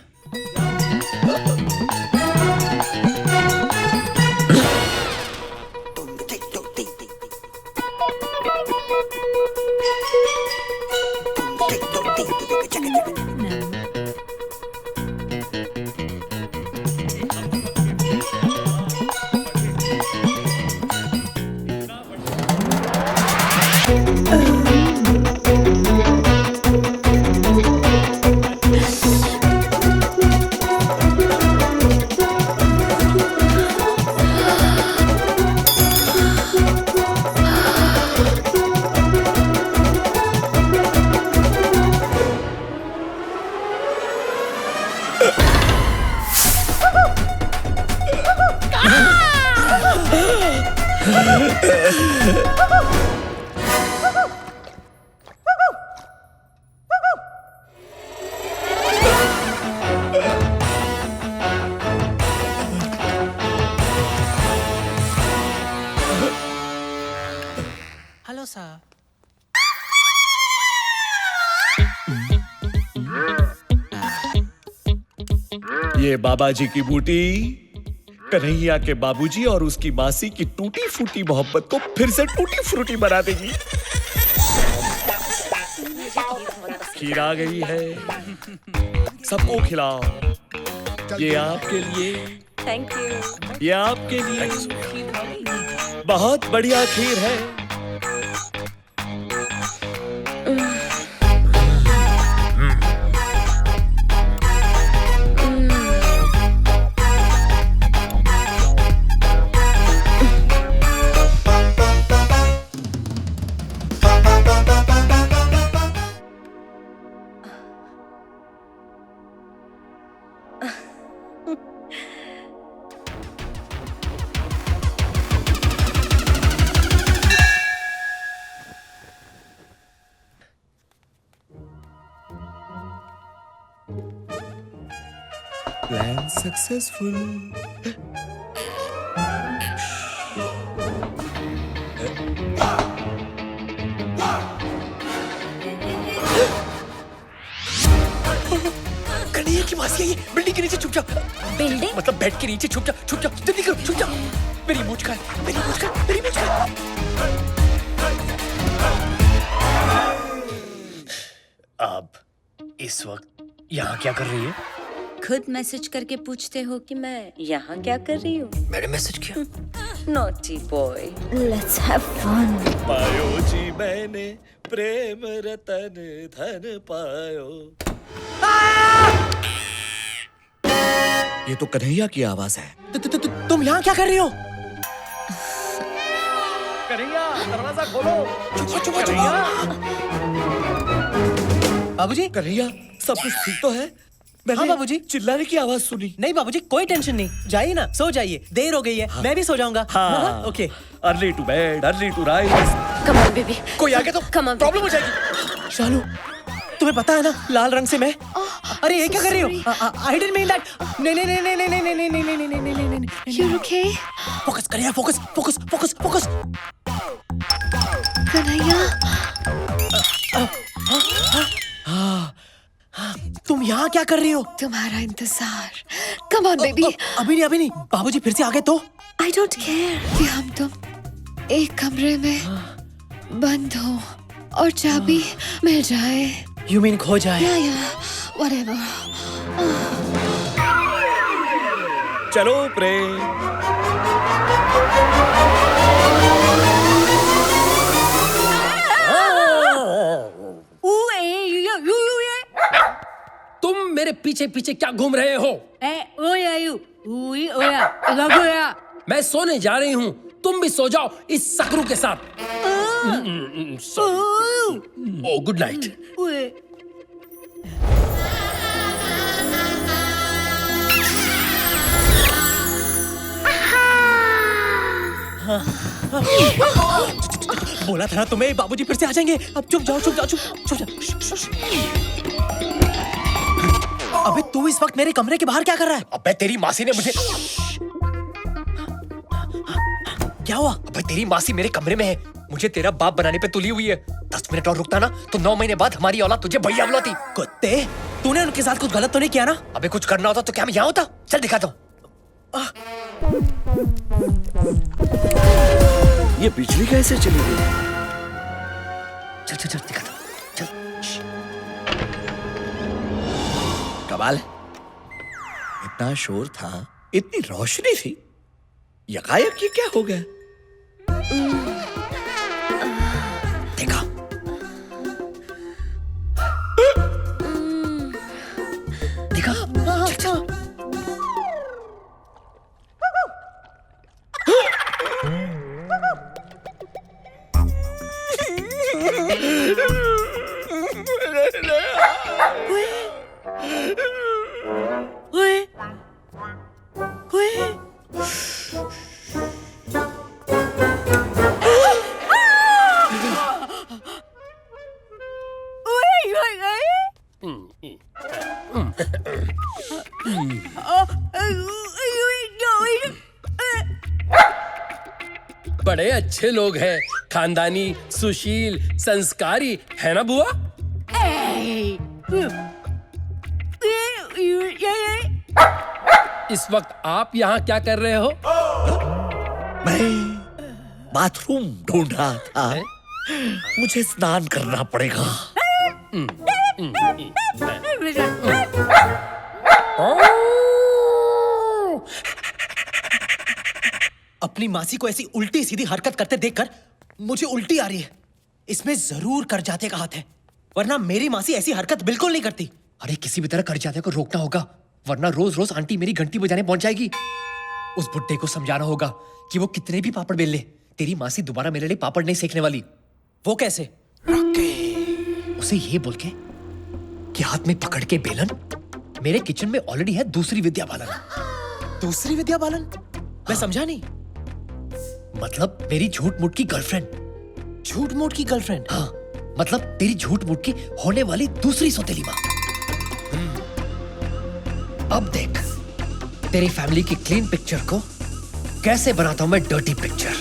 Hello sir. ये बाबा जी की बूटी कन्हैया के बाबूजी और उसकी मासी की टूटी फूटी मोहब्बत को फिर से टूटी फ्रूटी बना देगी। खीर आ गई है, सबको खिलाओ। ये आपके लिए, थैंक यू। ये आपके लिए बहुत बढ़िया खीर है। Plan successful. कन्हैया की मासी है ये, बिल्डिंग के नीचे छुप जा। बिल्डिंग? मतलब बेड के नीचे छुप जा, छुप जा, जल्दी करो, छुप जा। मेरी मूंछ का है, मेरी मूंछ का है, मेरी मूंछ का है। अब इस वक्त यहाँ क्या कर रही है? खुद मैसेज करके पूछते हो कि मैं यहाँ क्या कर रही हूँ? मैंने मैसेज किया। Naughty boy. Let's have fun. पायो जी मैंने प्रेम रतन धन पायो। ये तो कन्हैया की आवाज है। तुम यहाँ क्या कर रही हो? कन्हैया दरवाजा खोलो। चुप चुप। बाबूजी, कन्हैया सब कुछ ठीक तो है? मैंने हाँ बाबूजी, चिल्लाने की आवाज सुनी। नहीं बाबूजी, कोई टेंशन नहीं, जाइए ना, सो जाइए, देर हो गई है। मैं भी सो जाऊंगा। हाँ okay. Early to bed early to rise. Come on baby. कोई आगे तो प्रॉब्लम हो जाएगी। शालू, तुम्हें पता है ना लाल रंग से मैं। अरे ये क्या कर रही हो? I didn't mean that. नहीं नहीं नहीं नहीं नहीं नहीं नहीं नहीं नहीं नहीं नहीं नहीं। You're okay? फोकस करिए, focus focus focus focus. Kanhaiya, तुम यहाँ क्या कर रही हो? तुम्हारा इंतजार। Come on baby. अभी नहीं। बाबूजी फिर से आ गए तो? I don't care कि हम तुम एक कमरे में बंद हो और चाबी मिल जाए। You mean खो जाए? Yeah, whatever. चलो प्रेम। तुम मेरे पीछे पीछे क्या घूम रहे हो? मैं सोने जा रही हूँ, तुम भी सो जाओ इस सकरू के साथ। ओ गुड नाइट। बोला था ना तुम्हें, बाबूजी फिर से आ जाएंगे। अब चुप जाओ। अबे तू इस वक्त मेरे कमरे के बाहर क्या कर रहा है? अबे तेरी मासी ने मुझे। क्या हुआ? अबे तेरी मासी मेरे कमरे में है, मुझे तेरा बाप बनाने पे तुली हुई है। 10 मिनट और रुकता ना तो 9 महीने बाद हमारी औलाद तुझे भैया बुलाती। कुत्ते, तूने उनके साथ कुछ गलत तो नहीं किया ना? अबे कुछ करना होता तो क्या मैं यहाँ होता? चल दिखाता हूँ। ये बिजली कैसे चली गई? चल दिखाता हूँ। चल। कमाल है, इतना शोर था, इतनी रोशनी थी, यकायक ये क्या हो गया? देखा? देखा? चल। बड़े अच्छे लोग हैं, खानदानी, सुशील, संस्कारी, है ना बुआ? इस वक्त आप यहाँ क्या कर रहे हो? मैं बाथरूम ढूंढ रहा था, मुझे स्नान करना पड़ेगा। अपनी मासी को ऐसी उल्टी सीधी हरकत करते देखकर मुझे उल्टी आ रही है। इसमें जरूर कर जाते का हाथ है, वरना मेरी मासी ऐसी हरकत बिल्कुल नहीं करती। अरे किसी भी तरह कर जाते को रोकना होगा, वरना रोज रोज आंटी मेरी घंटी बजाने पहुंच जाएगी। उस बुड्ढे को समझाना होगा कि वो कितने भी पापड़ बेल ले, तेरी मासी दोबारा मेरे लिए पापड़ नहीं सेकने वाली। वो कैसे? उसे ये बोल के कि हाथ में पकड़ के बेलन, मेरे किचन में ऑलरेडी है दूसरी विद्या बालन। दूसरी विद्या बालन? मैं समझा नहीं। मतलब मेरी झूठ मूठ की गर्लफ्रेंड। झूठ मूठ की गर्लफ्रेंड? हाँ, मतलब तेरी झूठ मूठ की होने वाली दूसरी सौतेली माँ। अब देख तेरी फैमिली की क्लीन पिक्चर को कैसे बनाता हूं मैं dirty picture.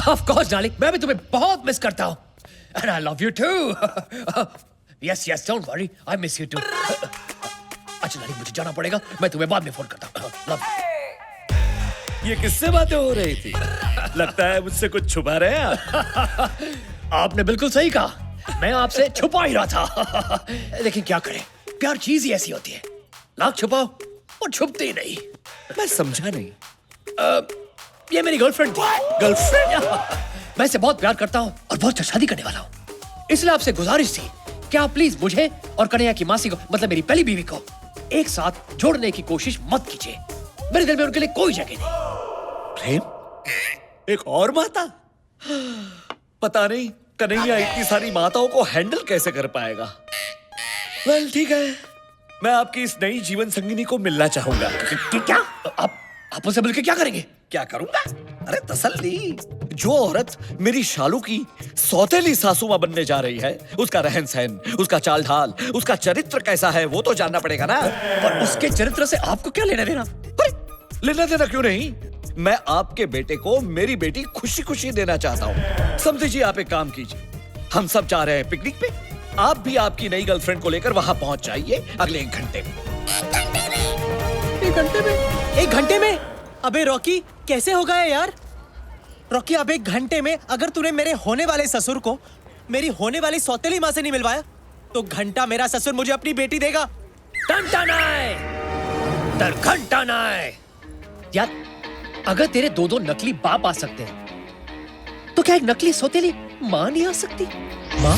Of course darling, मैं भी तुम्हें बहुत मिस करता हूं। And I love you too. Yes, don't worry, I miss you too. अच्छा डार्लिंग, मुझे जाना पड़ेगा, मैं तुम्हें बाद में फोन करता हूँ। Love you. ये किससे बातें हो रही थी? लगता है मुझसे कुछ छुपा रहे हैं आप। आपने बिल्कुल सही कहा, मैं आपसे छुपा ही रहा था। लेकिन क्या करें, प्यार चीज ही ऐसी होती है, लाख छुपाओ और छुपती ही नहीं। मैं समझा नहीं। ये मेरी गर्लफ्रेंड थी। गर्लफ्रेंड? मैं इसे बहुत प्यार करता हूँ और बहुत शादी करने वाला हूँ, इसलिए आपसे गुजारिश थी कि आप प्लीज मुझे और कन्हैया की मासी को, मतलब मेरी पहली बीवी को एक साथ जोड़ने की कोशिश मत कीजिए। मेरे दिल में उनके लिए कोई जगह नहीं। प्रेम? एक और माता? पता नहीं कन्हैया इतनी सारी माताओं को हैंडल कैसे कर पाएगा। वेल ठीक है, मैं आपकी इस नई जीवन संगिनी को मिलना चाहूंगा। क्या? आप उनसे मिलकर क्या करेंगे? क्या करूंगा? अरे तसल्ली। जो औरत मेरी शालू की सौतेली सासू मां बनने जा रही है, उसका रहन सहन, उसका चाल ढाल, उसका चरित्र कैसा है वो तो जानना पड़ेगा ना। और उसके चरित्र से आपको क्या लेना देना? लेना देना क्यों नहीं? मैं आपके बेटे को मेरी बेटी खुशी खुशी देना चाहता हूँ। समझिए, आप एक काम कीजिए, हम सब जा रहे हैं पिकनिक पे, आप भी आपकी नई गर्लफ्रेंड को लेकर वहां पहुंच जाइए अगले 1 घंटे में। 1 घंटे में? 1 घंटे में? अबे रॉकी, कैसे होगा यार? रॉकी, अब 1 घंटे में अगर तूने मेरे होने वाले ससुर को मेरी होने वाली सौतेली माँ से नहीं मिलवाया तो घंटा मेरा ससुर मुझे अपनी बेटी देगा। घंटा नाय, घंटा नाय। यार, अगर तेरे 2 नकली बाप आ सकते हैं, तो क्या एक नकली सौतेली माँ नहीं आ सकती? माँ?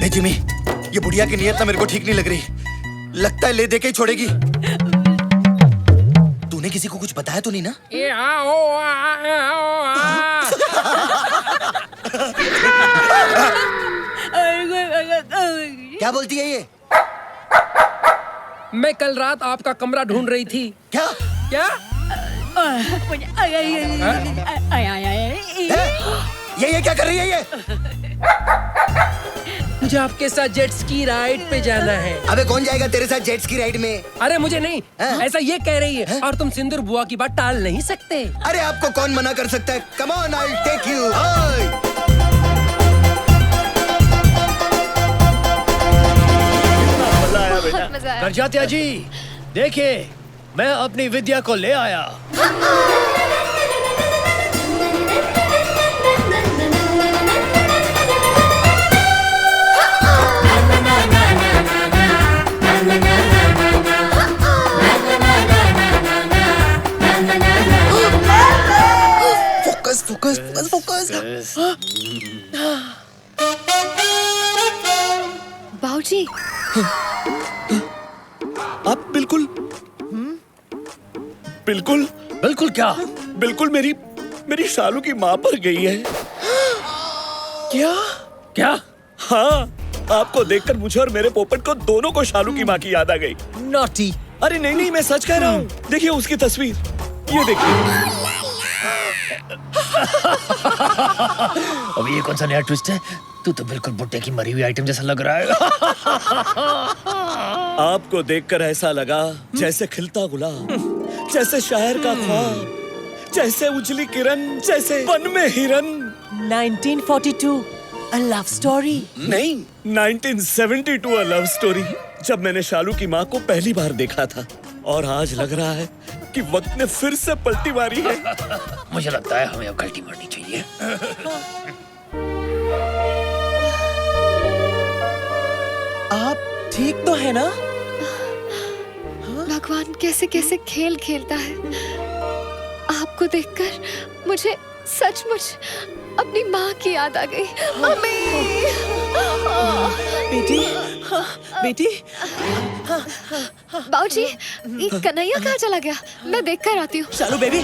जिमी, ये बुढ़िया की नियत ना मेरे को ठीक नहीं लग रही। लगता है ले दे के ही छोड़ेगी। तूने किसी को कुछ बताया तो नहीं ना? क्या बोलती है ये? मैं कल रात आपका कमरा ढूंढ रही थी। क्या? क्या? ये क्या कर रही है ये? मुझे आपके साथ जेट स्की राइड पे जाना है। अबे कौन जाएगा तेरे साथ जेट स्की राइड में? अरे मुझे नहीं, ऐसा ये कह रही है। और तुम सिंदूर बुआ की बात टाल नहीं सकते। अरे आपको कौन मना कर सकता है? Come on, I will take you. गरजात्या जी, देखिए मैं अपनी विद्या को ले आया। Focus focus focus focus. बाऊजी, आप बिल्कुल बिल्कुल बिल्कुल क्या? बिल्कुल मेरी शालू की माँ पर गई है। क्या? क्या? हाँ, आपको देखकर मुझे और मेरे पोपट को दोनों को शालू की माँ की याद आ गई। नॉटी। अरे नहीं नहीं, मैं सच कह रहा हूँ। देखिए उसकी तस्वीर, ये देखिए। अब ये कौन सा नया ट्विस्ट है? तू तो बिल्कुल बुड्ढे की मरी हुई आइटम जैसा लग रहा है। आपको देखकर ऐसा लगा जैसे खिलता गुलाब, जैसे शायर का ख्वाब, जैसे उजली किरण, जैसे वन में हिरन। 1942 A love story? नहीं, 1972 A love story। जब मैंने शालू की माँ को पहली बार देखा था, और आज लग रहा है कि वक्त ने फिर से पलटी मारी है। मुझे लगता है हमें अब गलती मारनी चाहिए। आप ठीक तो है ना? भगवान कैसे कैसे खेल खेलता है। आपको देखकर मुझे सचमुच अपनी माँ की याद आ गई। मम्मी! बेटी, बेटी। बाऊजी, ये कन्हैया कहाँ चला गया? मैं देख कर आती हूँ। शालू बेबी।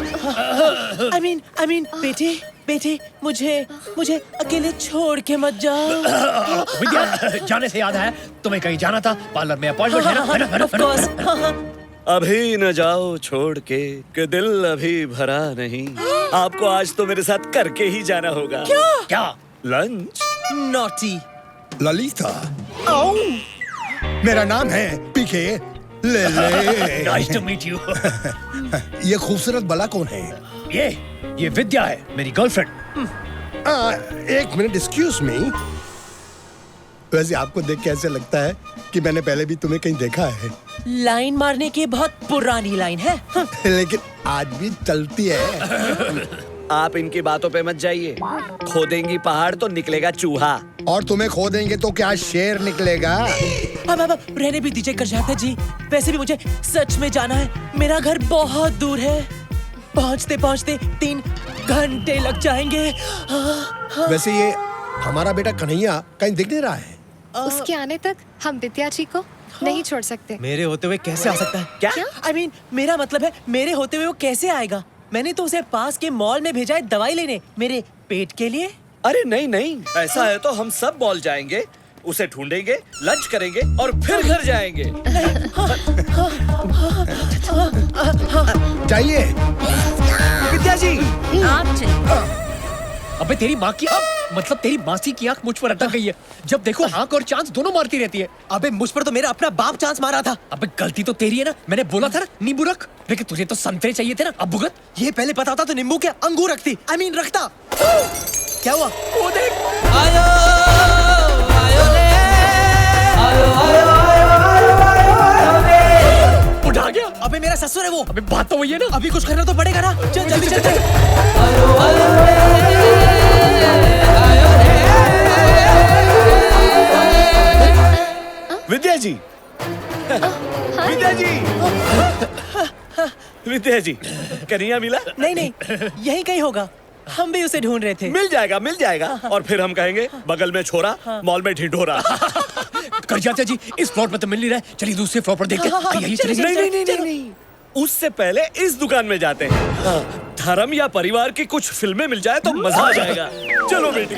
I mean, बेटी, मुझे अकेले छोड़ के मत जाओ। विद्या, जाने से याद है, तुम्हें कहीं जाना था, पार्लर में अपॉइंटमेंट है ना? Of course। अभी न जाओ छोड़ के, कि दिल अभी भरा नहीं। आपको आज तो मेरे साथ करके ही जाना होगा। क्या? लंच। नॉटी। ललिता, मेरा नाम है पीके ले ले। Nice to meet you। ये खूबसूरत बला कौन है? ये विद्या है, मेरी गर्लफ्रेंड। 1 minute, excuse me. वैसे आपको देख के ऐसे लगता है कि मैंने पहले भी तुम्हें कहीं देखा है। लाइन मारने की बहुत पुरानी लाइन है। लेकिन आज भी चलती है। आप इनकी बातों पे मत जाइए। खोदेंगी पहाड़ तो निकलेगा चूहा। और तुम्हें खो देंगे तो क्या शेर निकलेगा? अब रहने भी दीजिए करजाता जी। वैसे भी मुझे सच में जाना है। मेरा घर बहुत दूर है। पहुंचते पहुंचते 3 घंटे लग जाएंगे। वैसे ये हमारा बेटा कन्हैया कहीं दिख नहीं रहा है। उसके आने तक हम विद्या जी को नहीं छोड़ सकते। मेरे होते हुए कैसे आ सकता है? क्या? I mean, मेरा मतलब है मेरे होते हुए वो कैसे आएगा? मैंने तो उसे पास के मॉल में भेजा है दवाई लेने, मेरे पेट के लिए। अरे नहीं नहीं, ऐसा है तो हम सब मॉल जाएंगे, उसे ढूंढेंगे, लंच करेंगे और फिर घर जाएंगे। चाहिए विद्या जी, आप चलिए। अबे तेरी माँ की मतलब तेरी मासी की आंख मुझ पर अटक गई है। जब देखो आंख और चांस दोनों मारती रहती है। अबे मुझ पर तो मेरा अपना बाप चांस मारा था। अबे गलती तो तेरी है ना। मैंने बोला था ना नींबू रख, लेकिन तुझे तो संतरे चाहिए थे ना। अब भुगत। ये पहले पता होता तो नींबू क्या अंगूर रखती। I mean, रखता। क्या हुआ? वो देख। आयो आयो ले उठा गया। अबे मेरा ससुर है वो। अबे बात तो वही है ना। अभी कुछ करना तो पड़ेगा ना। चल जल्दी चल चल। विद्या जी, विद्या जी, विद्या जी, कन्हैया मिला? नहीं नहीं, यही कहीं होगा। हम भी उसे ढूंढ रहे थे। मिल जाएगा मिल जाएगा। और फिर हम कहेंगे बगल में छोरा, मॉल में ढिंढोरा। कर जाते जी, इस फ्लोर पर तो मिल नहीं रहा है। चलिए दूसरे फ्लोर पर देखते हैं। यही चलेंगे। नहीं, उससे पहले इस दुकान में जाते हैं। धर्म या परिवार की कुछ फिल्में मिल जाए तो मजा आ जाएगा। चलो बेटी।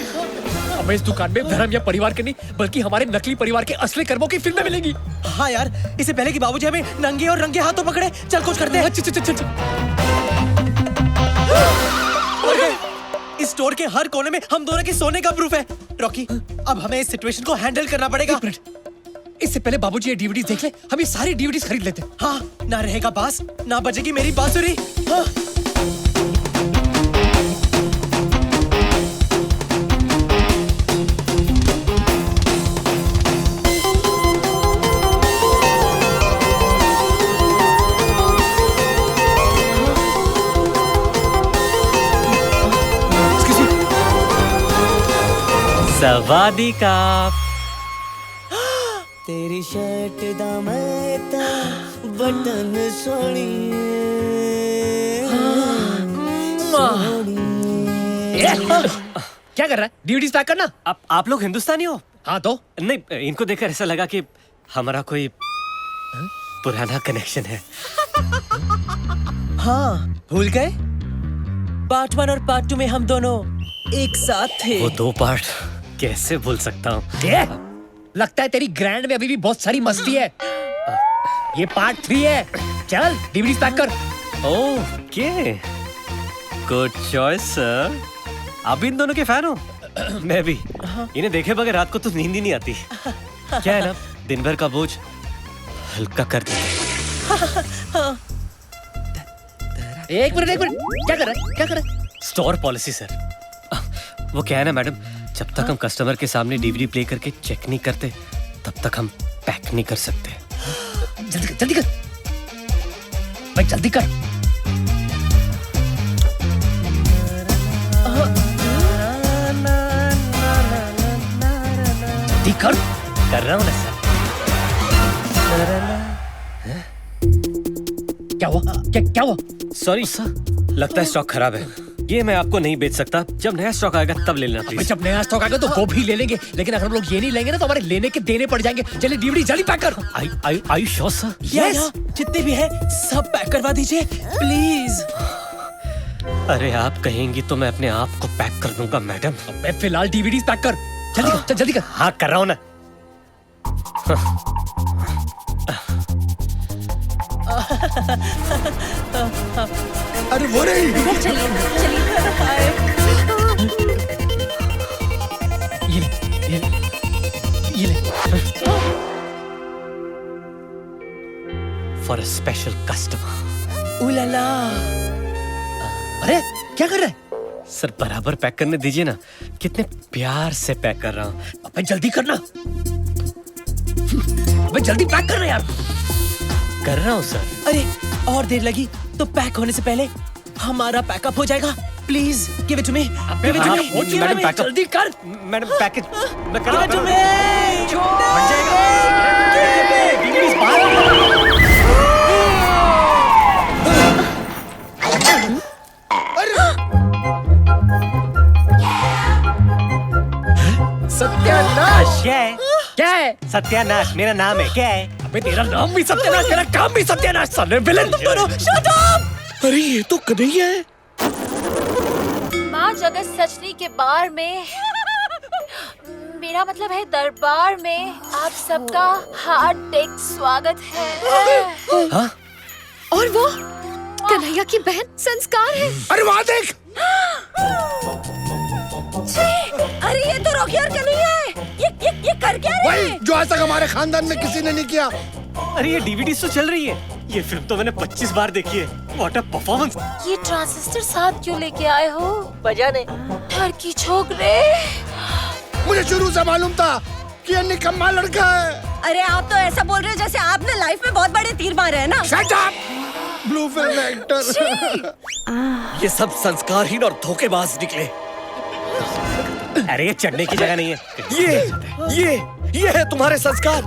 हमें इस दुकान में धर्म या परिवार के नहीं, बल्कि हमारे नकली परिवार के असली कर्मों की फिल्में मिलेंगी। हाँ यार, इससे पहले कि बाबूजी हमें नंगे और रंगे हाथों पकड़े। चल कुछ करते हैं। चल। इस स्टोर के हर कोने में हम दोनों के सोने का प्रूफ है। रॉकी, अब हमें इस सिचुएशन को हैंडल करना पड़ेगा। इससे पहले बाबूजी ये डीवीडीज देख ले। हम ये सारी डीवीडीज खरीद लेते हैं। हाँ, ना रहेगा बास, ना बजेगी मेरी बांसुरी। हाँ। सवादी का तेरी शर्ट दा मैं ता बटन सोनी क्या कर रहा है? डीवीडीज पैक करना। आप लोग हिंदुस्तानी हो? हाँ तो नहीं, इनको देखकर ऐसा लगा कि हमारा कोई पुराना कनेक्शन है। हाँ, भूल गए? पार्ट 1 और पार्ट 2 में हम दोनों एक साथ थे। वो 2 पार्ट कैसे भूल सकता हूँ? लगता है तेरी ग्रैंड में अभी भी बहुत सारी मस्ती है। ये पार्ट 3 है। चल डीवीडीज पैक कर। Okay, good choice sir. आप भी इन दोनों के फैन हो? मैं भी। इन्हें देखे बगैर रात को तो नींद ही नहीं आती। क्या है ना, दिन भर का बोझ हल्का कर देते। एक मिनट क्या कर रहा है? Store policy sir. वो क्या है ना मैडम, जब तक हम कस्टमर के सामने डीवीडी प्ले करके चेक नहीं करते, तब तक हम पैक नहीं कर सकते। जल्दी कर भाई, जल्दी कर। कर रहा हूँ ना सर। क्या हुआ? क्या हुआ? सॉरी सर, लगता है स्टॉक खराब है। ये मैं आपको नहीं बेच सकता। जब नया स्टॉक आएगा तब ले लेना प्लीज। जब नया स्टॉक आएगा तो वो भी ले लेंगे, लेकिन अगर हम लोग ये नहीं लेंगे ना तो हमारे लेने के देने पड़ जाएंगे। चलिए डीवीडी जल्दी पैक कर। Are you sure sir? Yes. जितने भी है सब पैक करवा दीजिए प्लीज। अरे आप कहेंगी तो मैं अपने आप को पैक कर दूंगा मैडम। मैं फिलहाल डीवीडीज पैक कर। जल्दी कर। हाँ कर रहा हूँ ना। अरे वो नहीं। ये ले। For a special customer. उलाला। अरे क्या कर रहे हैं? सर बराबर पैक करने दीजिए ना, कितने प्यार से पैक कर रहा हूँ। अबे जल्दी करना। अबे जल्दी पैक करना यार। कर रहा हूँ सर। अरे और देर लगी तो पैक होने से पहले हमारा पैकअप हो जाएगा। Please give it to me, give it to me. Madam जल्दी कर। मैडम पैकेज मैं कर हाँ, देता हूँ। बन जाएगा। प्लीज सत्यानाश। क्या है? क्या है? सत्यानाश मेरा नाम है। क्या है? अबे तेरा नाम भी सत्यानाश, तेरा काम भी सत्यानाश। साले विलेन। तुम दोनों शट अप। अरे ये तो कन्हैया है। माँ जगत सचनी के बार में, मेरा मतलब है दरबार में, आप सबका हार्दिक स्वागत है। हाँ? और वो कन्हैया की बहन संस्कार है। अरे वहाँ देख। अरे ये तो रॉकी और कन्हैया है। ये कर क्या रहे वही हैं? जो आज तक हमारे खानदान में किसी ने नहीं किया। अरे ये डीवीडी तो चल रही है। ये फिल्म तो मैंने 25 बार देखी है। What a performance. ये ट्रांजिस्टर साथ क्यों लेके आए हो? बजाने। डर की छोकरे। मुझे शुरू से मालूम था कि ये निकम्मा लड़का है। अरे आप तो ऐसा बोल रहे हो जैसे आपने लाइफ में बहुत बड़े तीर मारे हैं ना। Shut up. Blue film actor. ये सब संस्कारहीन और धोखेबाज निकले। अरे ये चढ़ने की जगह नहीं है। ये है तुम्हारे संस्कार।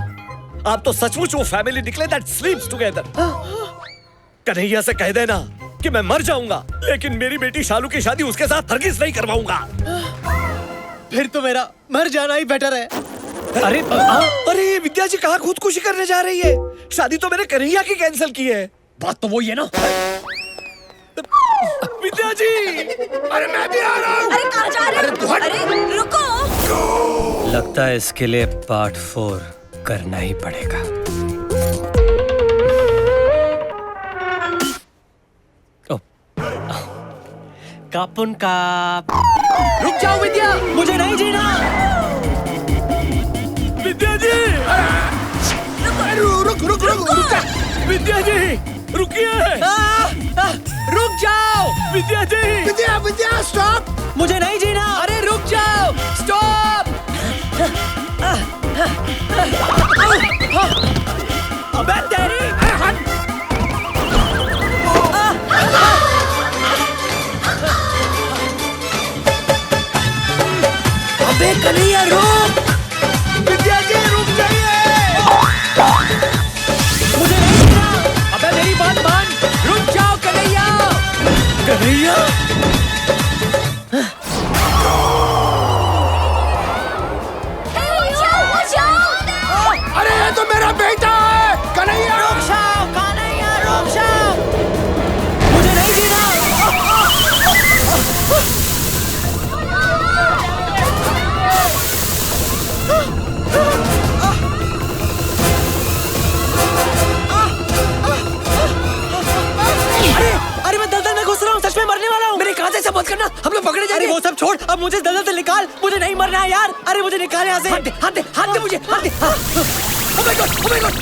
आप तो सचमुच वो फैमिली निकले दैट स्लीप्स टुगेदर। कन्हैया से कह देना कि मैं मर जाऊंगा, लेकिन मेरी बेटी शालू की शादी उसके साथ हरगिज नहीं करवाऊंगा। फिर तो मेरा मर जाना ही बेटर है। अरे विद्या जी कहाँ खुदकुशी करने जा रही है? शादी तो मैंने कन्हैया की कैंसिल की है। बात तो वही है ना। विद्या जी, अरे मैं भी आ रहा हूँ। अरे कहाँ जा रहे हो? अरे रुको। लगता है इसके लिए पार्ट 4 करना ही पड़ेगा। कापुन काप। रुक जाओ विद्या, मुझे नहीं जीना। विद्या जी। रुक। विद्या जी रुकिए। रुक जाओ विद्या जी। विद्या स्टॉप। मुझे नहीं जीना। अरे रुक जाओ, स्टॉप। अबे तेरी। अबे कन्हैया रुक। विद्या जी रुक जाइए। मुझे नहीं जीना। अबे मेरी बात मान। रुक जाओ कन्हैया। कन्हैया। अरे ये तो मेरा बेटा है कन्हैया। रुक जाओ कन्हैया, रुक जाओ। मुझे नहीं जीना। अरे मैं दलदल में घुस रहा हूँ। सच में मरने वाला हूँ। मेरे कान से मत करना, हम लोग पकड़े अरे जाएंगे। वो सब छोड़, अब मुझे दलदल से निकाल। मुझे नहीं मरना है यार। अरे मुझे निकाल यहाँ से। हाथ दे मुझे, हाथ दे। Oh my God,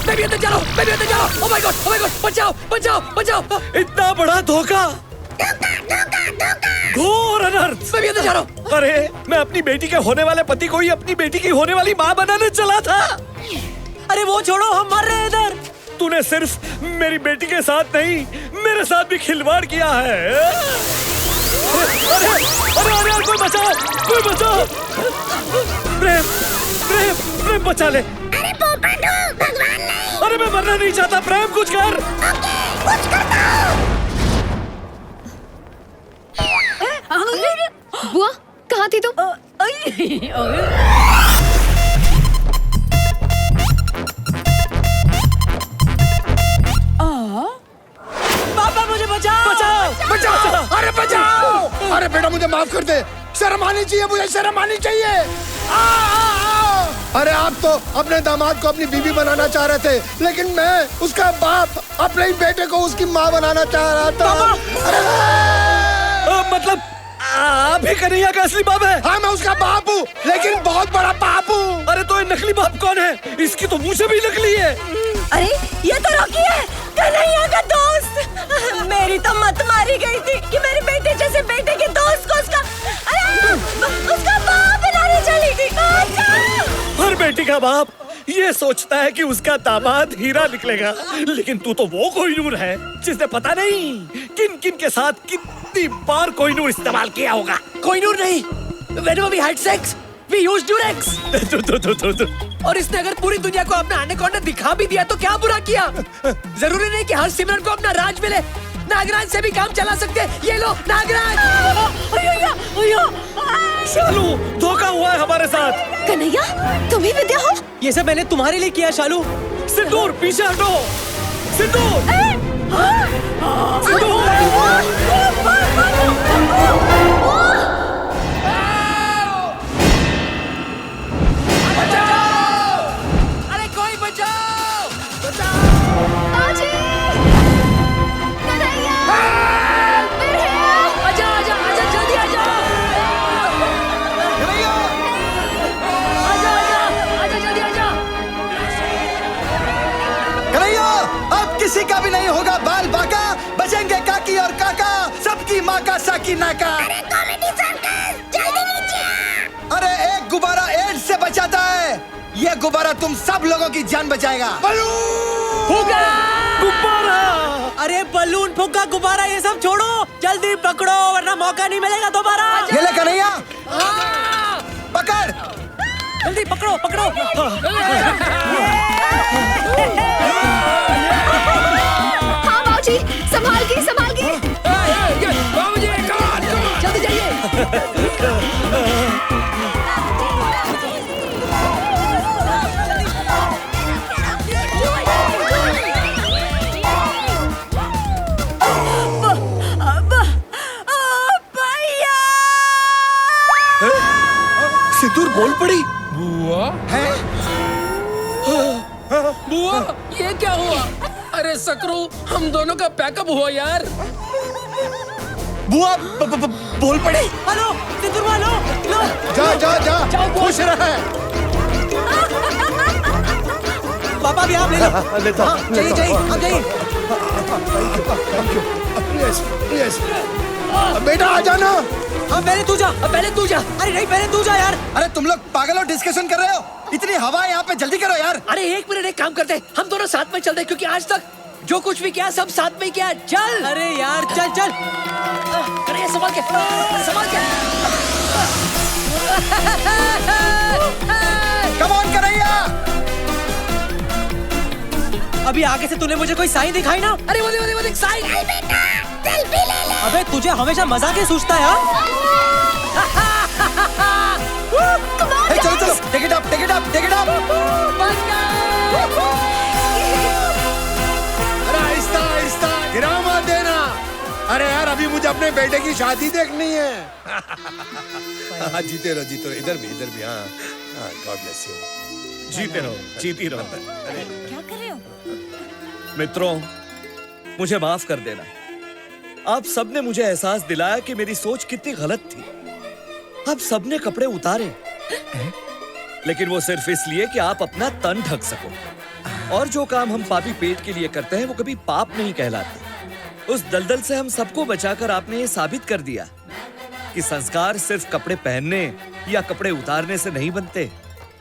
मैं भी अंदर जा रहा हूँ। Oh my God, बचाओ। इतना बड़ा धोखा। घोर अनर्थ। मैं भी अंदर जा रहा हूँ। अरे मैं अपनी बेटी के होने वाले पति को ही अपनी बेटी की होने वाली माँ बनाने चला था। अरे वो छोड़ो, हम मर रहे हैं इधर। तूने सिर्फ मेरी बेटी के साथ नहीं, मेरे साथ भी खिलवाड़ किया है। अरे कोई बचाओ। प्रेम बचा ले। अरे पोपट हूँ, भगवान नहीं। अरे मैं मरना नहीं चाहता। प्रेम कुछ कर। कुछ करता बुआ कहाँ थी तुम? पापा मुझे बचाओ। अरे बचाओ। अरे बेटा मुझे माफ कर दे। शर्म आनी चाहिए, मुझे शर्म आनी चाहिए। अरे आप तो अपने दामाद को अपनी बीवी बनाना चाह रहे थे, लेकिन मैं उसका बाप अपने ही बेटे को उसकी माँ बनाना चाह रहा था। मतलब आप ही कन्हैया का असली बाप है? हाँ मैं उसका बाप हूँ, लेकिन बहुत बड़ा बाप हूँ। अरे तो ये नकली बाप कौन है? इसकी तो मुँह से भी नकली है। अरे ये तो रॉकी है, कन्हैया का दोस्त। मेरी तो मत मारी गई थी कि मेरे बेटे जैसे बेटे के दोस्त को उसका बाप बनाने चली थी। हर बेटी का बाप ये सोचता है कि उसका दामाद हीरा निकलेगा, लेकिन तू तो वो कोहिनूर है जिसने पता नहीं किन किन के साथ कितनी बार कोहिनूर इस्तेमाल किया होगा। कोहिनूर नहीं, whenever we had sex, we used Durex। और इसने अगर पूरी दुनिया को अपना एनाकोंडा दिखा भी दिया तो क्या बुरा किया? जरूरी नहीं कि हर सिमरन को अपना राज मिले। नागराज से भी काम चला सकते हैं। ये लो नागराज। शालू, धोखा हुआ है हमारे साथ। कन्हैया, तुम ही विद्या हो? ये सब मैंने तुम्हारे लिए किया शालू। सिंदूर पीछे हटो। सिंदूर। अरे कोई बचाओ! बचाओ! किसी का भी नहीं होगा बाल बाका, बचेंगे काकी और काका, सबकी माँ का साकी नाका। अरे कॉमेडी सर्कस, जल्दी नीचे। अरे एक गुब्बारा एड्स से बचाता है, ये गुब्बारा तुम सब लोगों की जान बचाएगा। फूका गुब्बारा। अरे बलून फूका गुब्बारा ये सब छोड़ो, जल्दी पकड़ो वरना मौका नहीं मिलेगा दोबारा। ये ले कन्हैया, पकड़। जल्दी पकड़ो पकड़ो। हाँ बाबूजी, संभाल के संभाल के। जल्दी जाइए। सिंदूर बोल पड़ी। बुआ है? बुआ ये क्या हुआ? अरे सकरू, हम दोनों का पैकअप हुआ यार। बुआ बोल पड़ी। हेलो सिंदूर हेलो लो। जा जा जा, खुश रहे। पापा भी आप ले लो। लेता हाँ, जाइए जाइए आप जाइए। यस बेटा आ जाना। हाँ पहले तू जा। पहले तू जा। अरे नहीं पहले तू जा यार। अरे तुम लोग पागल हो, डिस्कशन कर रहे हो? इतनी हवा है यहाँ पे, जल्दी करो यार। अरे एक मिनट, एक काम करते हैं, हम दोनों साथ में चलते हैं, क्योंकि आज तक जो कुछ भी किया सब साथ में ही किया। चल। अरे यार चल चल। अरे संभाल के, संभाल के। Come on Kanhaiya. अभी आगे से तूने मुझे कोई साइन दिखाई ना। अरे वो देख साइन। सेल्फी ले ले। अबे तुझे हमेशा मजाक ही सूझता है यार। चलो चलो, take it up, take it up, take it up. अरे आहिस्ता आहिस्ता, गिरा मत देना। अरे यार अभी मुझे अपने बेटे की शादी देखनी है। हाँ जीते रहो जीते रहो, इधर भी हाँ हाँ, गॉड ब्लेस यू। जीते रहो, जीती रहो। क्या कर रहे हो? मित्रों, मुझे माफ कर देना। आप सबने मुझे एहसास दिलाया कि मेरी सोच कितनी गलत थी। आप सबने कपड़े उतारे, लेकिन वो सिर्फ इसलिए कि आप अपना तन ढक सको। और जो काम हम पापी पेट के लिए करते हैं वो कभी पाप नहीं कहलाते। उस दलदल से हम सबको बचाकर आपने ये साबित कर दिया कि संस्कार सिर्फ कपड़े पहनने या कपड़े उतारने से नहीं बनते,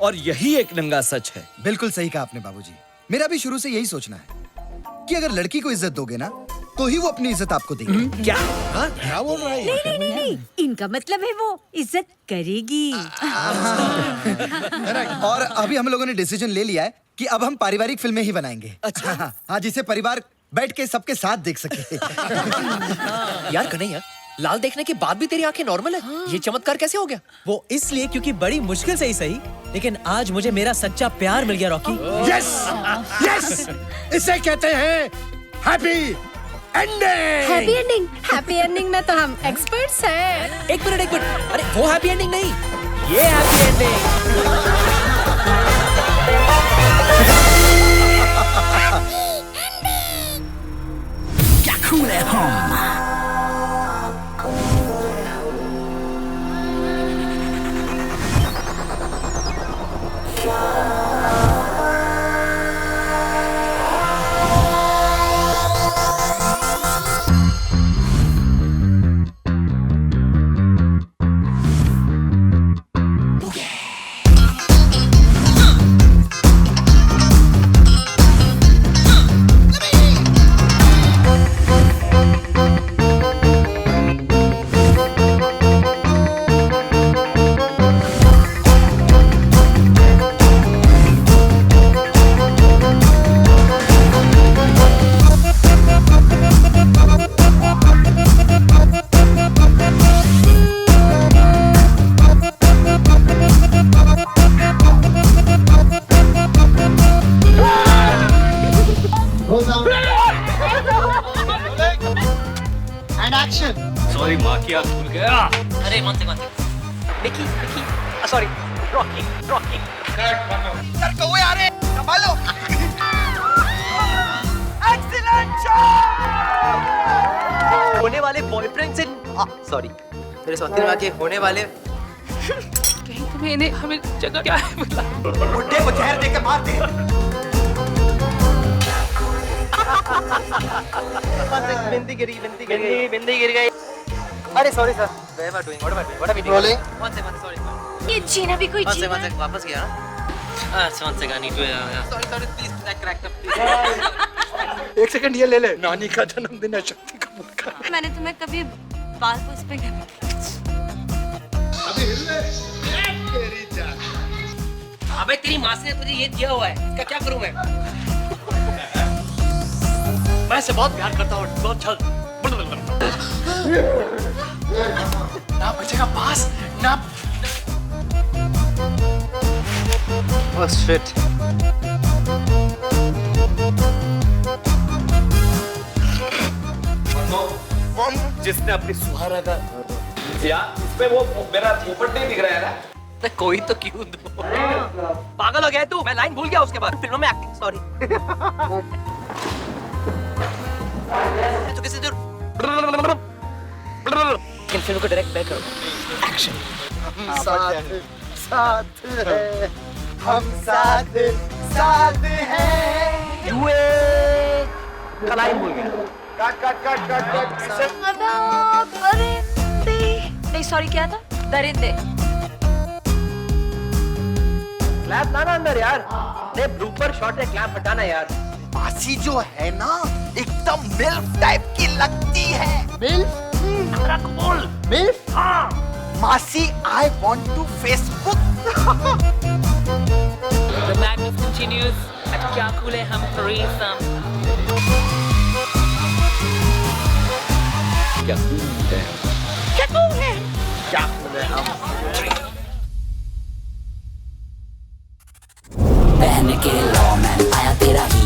और यही एक नंगा सच है। बिल्कुल सही कहा आपने बाबूजी। मेरा भी शुरू से यही सोचना है कि अगर लड़की को इज्जत दोगे ना तो ही वो अपनी इज्जत आपको देगी। क्या? हाँ क्या बोल रहा है? नहीं, इनका मतलब है वो इज्जत करेगी। और अभी हम लोगों ने डिसीजन ले लिया है कि अब हम पारिवारिक फिल्में ही बनाएंगे। अच्छा हाँ, जिसे परिवार बैठ के सबके साथ देख सके। यार कन्हैया, लाल देखने के बाद भी तेरी आंखें नॉर्मल है। ये चमत्कार कैसे हो गया? वो इसलिए क्योंकि बड़ी मुश्किल से ही सही, लेकिन आज मुझे मेरा सच्चा प्यार मिल गया रॉकी। यस यस, इसे कहते हैं happy ending. Happy ending. Happy ending में तो हम एक्सपर्ट्स हैं। एक मिनट, अरे वो हैप्पी एंडिंग नहीं, ये हैप्पी एंडिंग। क्या cool at home. तुम्हारी माँ की आँख खुल गया। अरे one second Vicky Vicky sorry Rocky Rocky sir कौवे आ रहे संभालो एक्सीलेंट होने वाले बॉयफ्रेंड से सॉरी मेरे साथ में आके होने वाले कहीं तुम्हें इन्हें हमें जगह क्या है बता। बुड्ढे को जहर देके मार दे बिंदी गिर गई अरे sorry sir what am I doing what are we doing rolling one second ये जीना भी कोई जीना है। वापस गया ना one second I need to sorry please crack up एक सेकंड ये ले ले नानी का जन्मदिन है शक्ति कपूर का मैंने तुम्हें कभी बाल पोस पे अबे तेरी माँ ने तुझे ये दिया हुआ है इसका क्या करूं मैं इससे बहुत प्यार करता हूँ बहुत जल्द ना बचेगा पास ना Oh shit. जिसने अपनी सुहारा का यार इसमें वो मेरा पोपट नहीं दिख रहा है ना। तो कोई तो क्यों दो पागल हो गया है तू मैं लाइन भूल गया उसके बाद फिल्मों में एक्टिंग सॉरी तो किसी दूर इन फिल्म को डायरेक्ट बैक करो एक्शन साथ है हम साथ साथ है युए लाइन भूल गया cut cut cut cut cut परिंदे नहीं सॉरी क्या था दरिंदे क्लैप लाना अंदर यार नहीं ब्लूपर शॉट है क्लैप हटाना यार मासी जो है ना एकदम मिल्फ टाइप की लगती है मिल्फ बोल मिल्फ हाँ मासी I want to Facebook The madness continues. क्या cool है हम threesome. क्या क्या cool है हम पहन के लॉ मैन आया तेरा ही